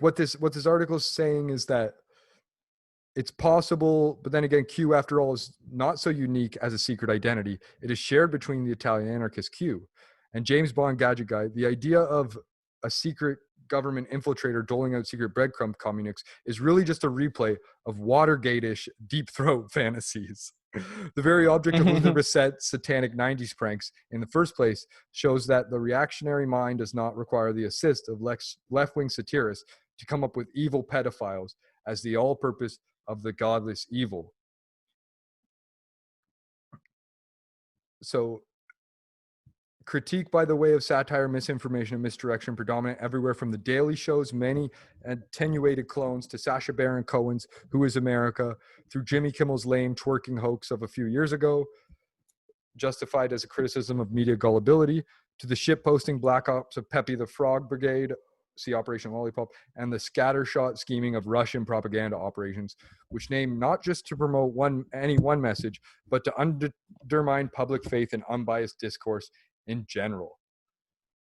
A: what this article is saying is that it's possible, but then again, Q, after all, is not so unique as a secret identity. It is shared between the Italian anarchist Q and James Bond gadget guy. The idea of a secret government infiltrator doling out secret breadcrumb communiques is really just a replay of Watergate-ish deep throat fantasies. The very object of Luther Brissett's satanic 90s pranks in the first place shows that the reactionary mind does not require the assist of left-wing satirists to come up with evil pedophiles as the all-purpose of the godless evil. So, critique by the way of satire, misinformation, and misdirection predominant everywhere from the Daily Show's many attenuated clones to Sacha Baron Cohen's Who is America, through Jimmy Kimmel's lame twerking hoax of a few years ago, justified as a criticism of media gullibility, to the shitposting black ops of Pepe the Frog Brigade, see Operation Lollipop, and the scattershot scheming of Russian propaganda operations, which name not just to promote any one message, but to undermine public faith in unbiased discourse in general.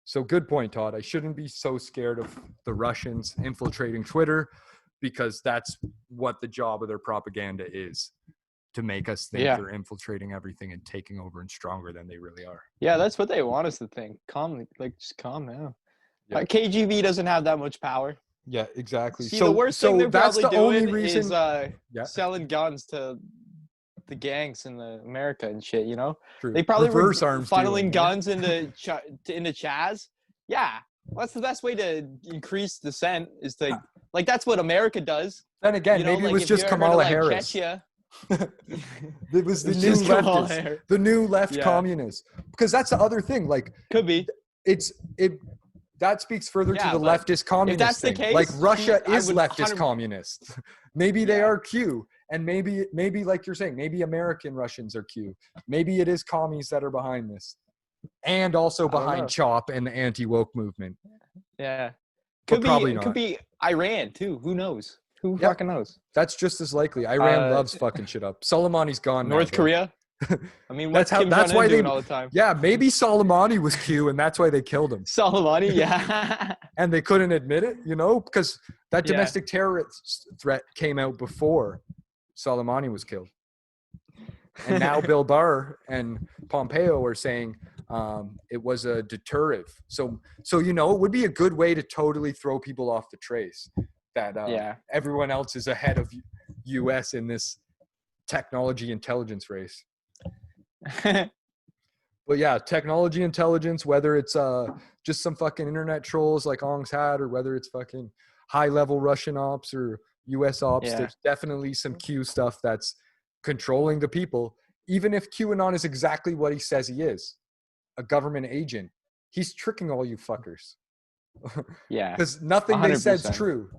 A: So good point, Todd. I shouldn't be so scared of the Russians infiltrating Twitter, because that's what the job of their propaganda is, to make us think they're infiltrating everything and taking over and stronger than they really are.
B: Yeah, that's what they want us to think. Just calm down. Yeah. KGB doesn't have that much power.
A: Yeah, exactly.
B: See, the worst thing they're probably doing is selling guns to the gangs in America and shit, you know?
A: True.
B: They probably were
A: dealing,
B: funneling guns into Chaz. Yeah, well, that's the best way to increase dissent, is to, like, that's what America does.
A: Then again, you know, maybe it was just Kamala Harris. It was the new left communists. Because that's the other thing. Like,
B: could be.
A: That speaks further to the leftist communist
B: if that's
A: thing.
B: The case,
A: like, Russia is leftist communist. Maybe they are Q. And maybe like you're saying, maybe American Russians are Q. Maybe it is commies that are behind this. And also behind CHOP and the anti-woke movement.
B: Yeah.
A: But probably not.
B: Could be Iran, too. Who knows? Who fucking knows?
A: That's just as likely. Iran loves fucking shit up. Soleimani's gone now.
B: North Korea? I mean, that's why they all the time.
A: Yeah, maybe Soleimani was Q, and that's why they killed him.
B: Soleimani, yeah.
A: And they couldn't admit it, you know, because that domestic terrorist threat came out before, Soleimani was killed. And now Bill Barr and Pompeo are saying it was a deterrent. So it would be a good way to totally throw people off the trace that everyone else is ahead of U.S. in this technology intelligence race. But yeah, technology intelligence, whether it's just some fucking internet trolls like Ong's had, or whether it's fucking high-level Russian ops or U.S. ops, there's definitely some Q stuff that's controlling the people. Even if QAnon is exactly what he says he is, a government agent, he's tricking all you fuckers.
B: Yeah.
A: Because nothing 100%. They said's true.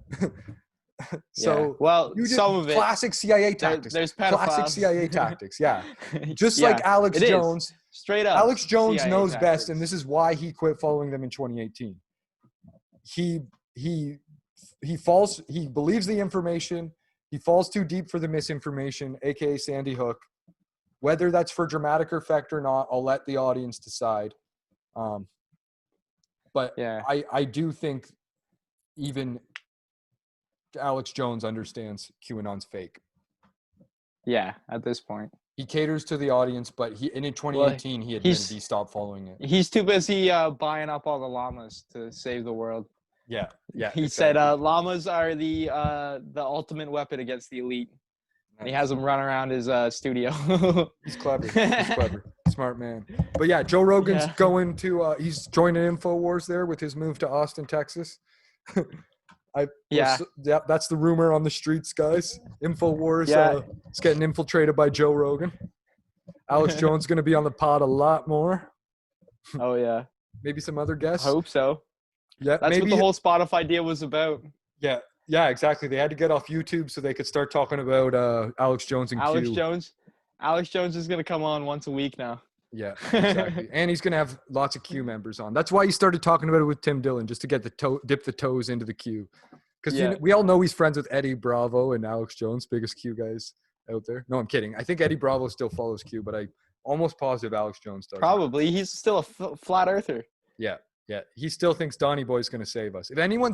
A: So
B: well, some of it.
A: Classic CIA tactics.
B: There's pedophiles.
A: Classic CIA tactics, yeah. Just like Alex Jones.
B: Straight up.
A: Alex Jones
B: CIA
A: knows
B: tactics.
A: best, and this is why he quit following them in 2018. He falls. He believes the information. He falls too deep for the misinformation, aka Sandy Hook. Whether that's for dramatic effect or not, I'll let the audience decide. But I do think even Alex Jones understands QAnon's fake.
B: Yeah, at this point.
A: He caters to the audience, but in 2018 he admitted he stopped following it.
B: He's too busy buying up all the llamas to save the world.
A: Yeah.
B: He said llamas are the ultimate weapon against the elite. And he has them run around his studio.
A: He's clever. Smart man. But yeah, Joe Rogan's going to he's joining InfoWars there with his move to Austin, Texas. That's the rumor on the streets, guys. InfoWars is getting infiltrated by Joe Rogan. Alex Jones is going to be on the pod a lot more.
B: Oh yeah.
A: Maybe some other guests.
B: I hope so.
A: Yeah,
B: that's what the whole Spotify deal was about.
A: Yeah, exactly. They had to get off YouTube so they could start talking about Alex Jones and Q.
B: Alex Jones is going to come on once a week now.
A: Yeah, exactly. And he's going to have lots of Q members on. That's why he started talking about it with Tim Dillon, just to get dip the toes into the Q. Because we all know he's friends with Eddie Bravo and Alex Jones, biggest Q guys out there. No, I'm kidding. I think Eddie Bravo still follows Q, but I'm almost positive Alex Jones does.
B: Probably. He's still a flat earther.
A: Yeah. He still thinks Donnie Boy's going to save us. If anyone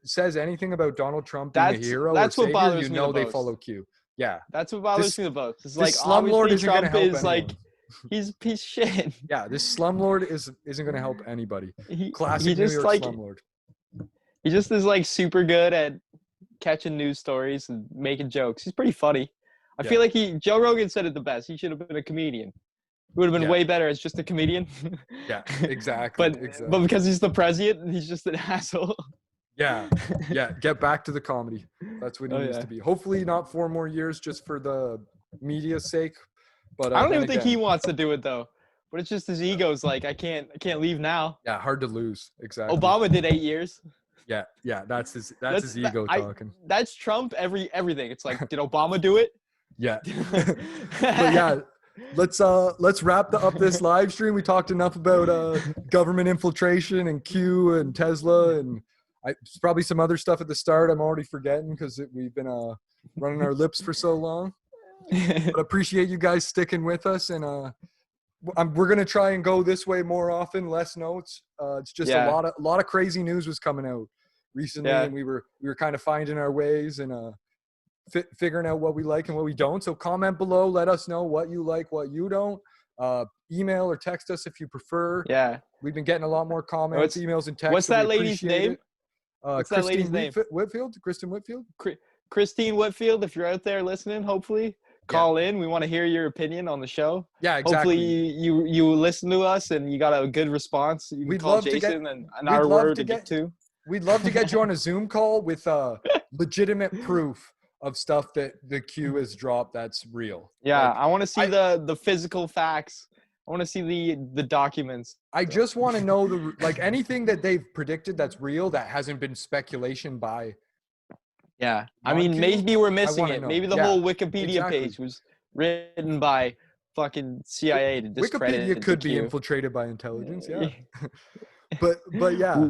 A: says anything about Donald Trump being a hero or savior, they follow Q. Yeah.
B: That's what bothers me the most. It's like,
A: slumlord isn't going to help anyone.
B: Like, he's a piece of shit.
A: Yeah, this slumlord isn't going to help anybody. Classic New York slumlord.
B: He just is like super good at catching news stories and making jokes. He's pretty funny. I feel like Joe Rogan said it the best. He should have been a comedian. It would have been way better as just a comedian.
A: Yeah, exactly.
B: But because he's the president, he's just an asshole.
A: Yeah. Get back to the comedy. That's what he needs to be. Hopefully not 4 more years just for the media's sake. But
B: I don't even think he wants to do it though. But it's just his ego's like, I can't leave now.
A: Yeah, hard to lose. Exactly.
B: Obama did 8 years.
A: Yeah. That's his ego talking.
B: That's Trump everything. It's like, did Obama do it?
A: Yeah. But yeah. Let's wrap up this live stream. We talked enough about government infiltration and Q and Tesla and probably some other stuff at the start I'm already forgetting because we've been running our lips for so long. But appreciate you guys sticking with us, and we're gonna try and go this way more often, less notes. It's just a lot of crazy news was coming out recently, and we were kind of finding our ways and figuring out what we like and what we don't. So comment below, let us know what you like, what you don't. Email or text us if you prefer. We've been getting a lot more comments, emails, and texts.
B: What's that lady's name?
A: Kristen Whitfield.
B: Christine Whitfield, if you're out there listening, hopefully call in. We want to hear your opinion on the show.
A: Yeah, exactly.
B: Hopefully you listen to us and you got a good response. You can call Jason and our word to get to.
A: We'd love to get you on a Zoom call with legitimate proof of stuff that the Q has dropped that's real.
B: Yeah, I want to see the physical facts. I want to see the documents.
A: I just want to know anything that they've predicted that's real that hasn't been speculation by.
B: Yeah, I mean, maybe we're missing it. Maybe the whole Wikipedia page was written by fucking CIA to discredit
A: Wikipedia could be infiltrated by intelligence. Yeah, but yeah.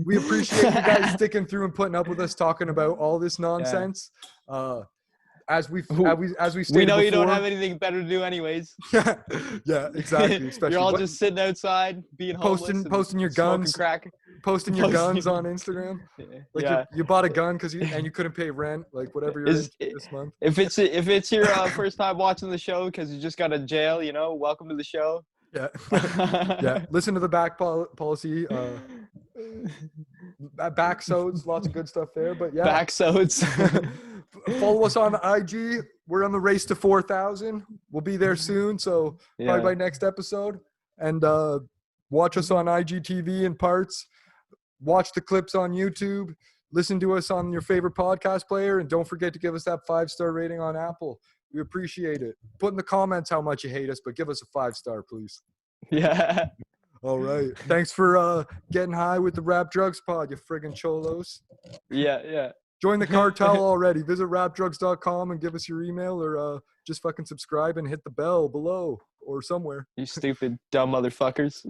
A: We appreciate you guys sticking through and putting up with us talking about all this nonsense. as we
B: We
A: stated
B: know
A: before,
B: you don't have anything better to do anyways.
A: yeah, exactly. Especially
B: You're all just sitting outside being homeless
A: posting your
B: and smoking
A: guns,
B: crack.
A: posting your guns on Instagram. Like
B: Yeah.
A: you bought a gun because you couldn't pay rent, like whatever you're into this month.
B: If it's your first time watching the show because you just got out of jail, welcome to the show.
A: Yeah, yeah. Listen to the back policy. Back sods, lots of good stuff there. But yeah,
B: Back sods.
A: follow us on IG. We're on the race to 4,000. We'll be there soon, so probably by next episode. And watch us on IGTV in parts. Watch the clips on YouTube. Listen to us on your favorite podcast player, and don't forget to give us that 5-star rating on Apple. We appreciate it. Put in the comments how much you hate us, but give us a 5-star, please.
B: Yeah.
A: All right. Thanks for getting high with the Rap Drugs Pod, you friggin' cholos.
B: Yeah.
A: Join the cartel already. Visit rapdrugs.com and give us your email, or just fucking subscribe and hit the bell below or somewhere.
B: You stupid, dumb motherfuckers.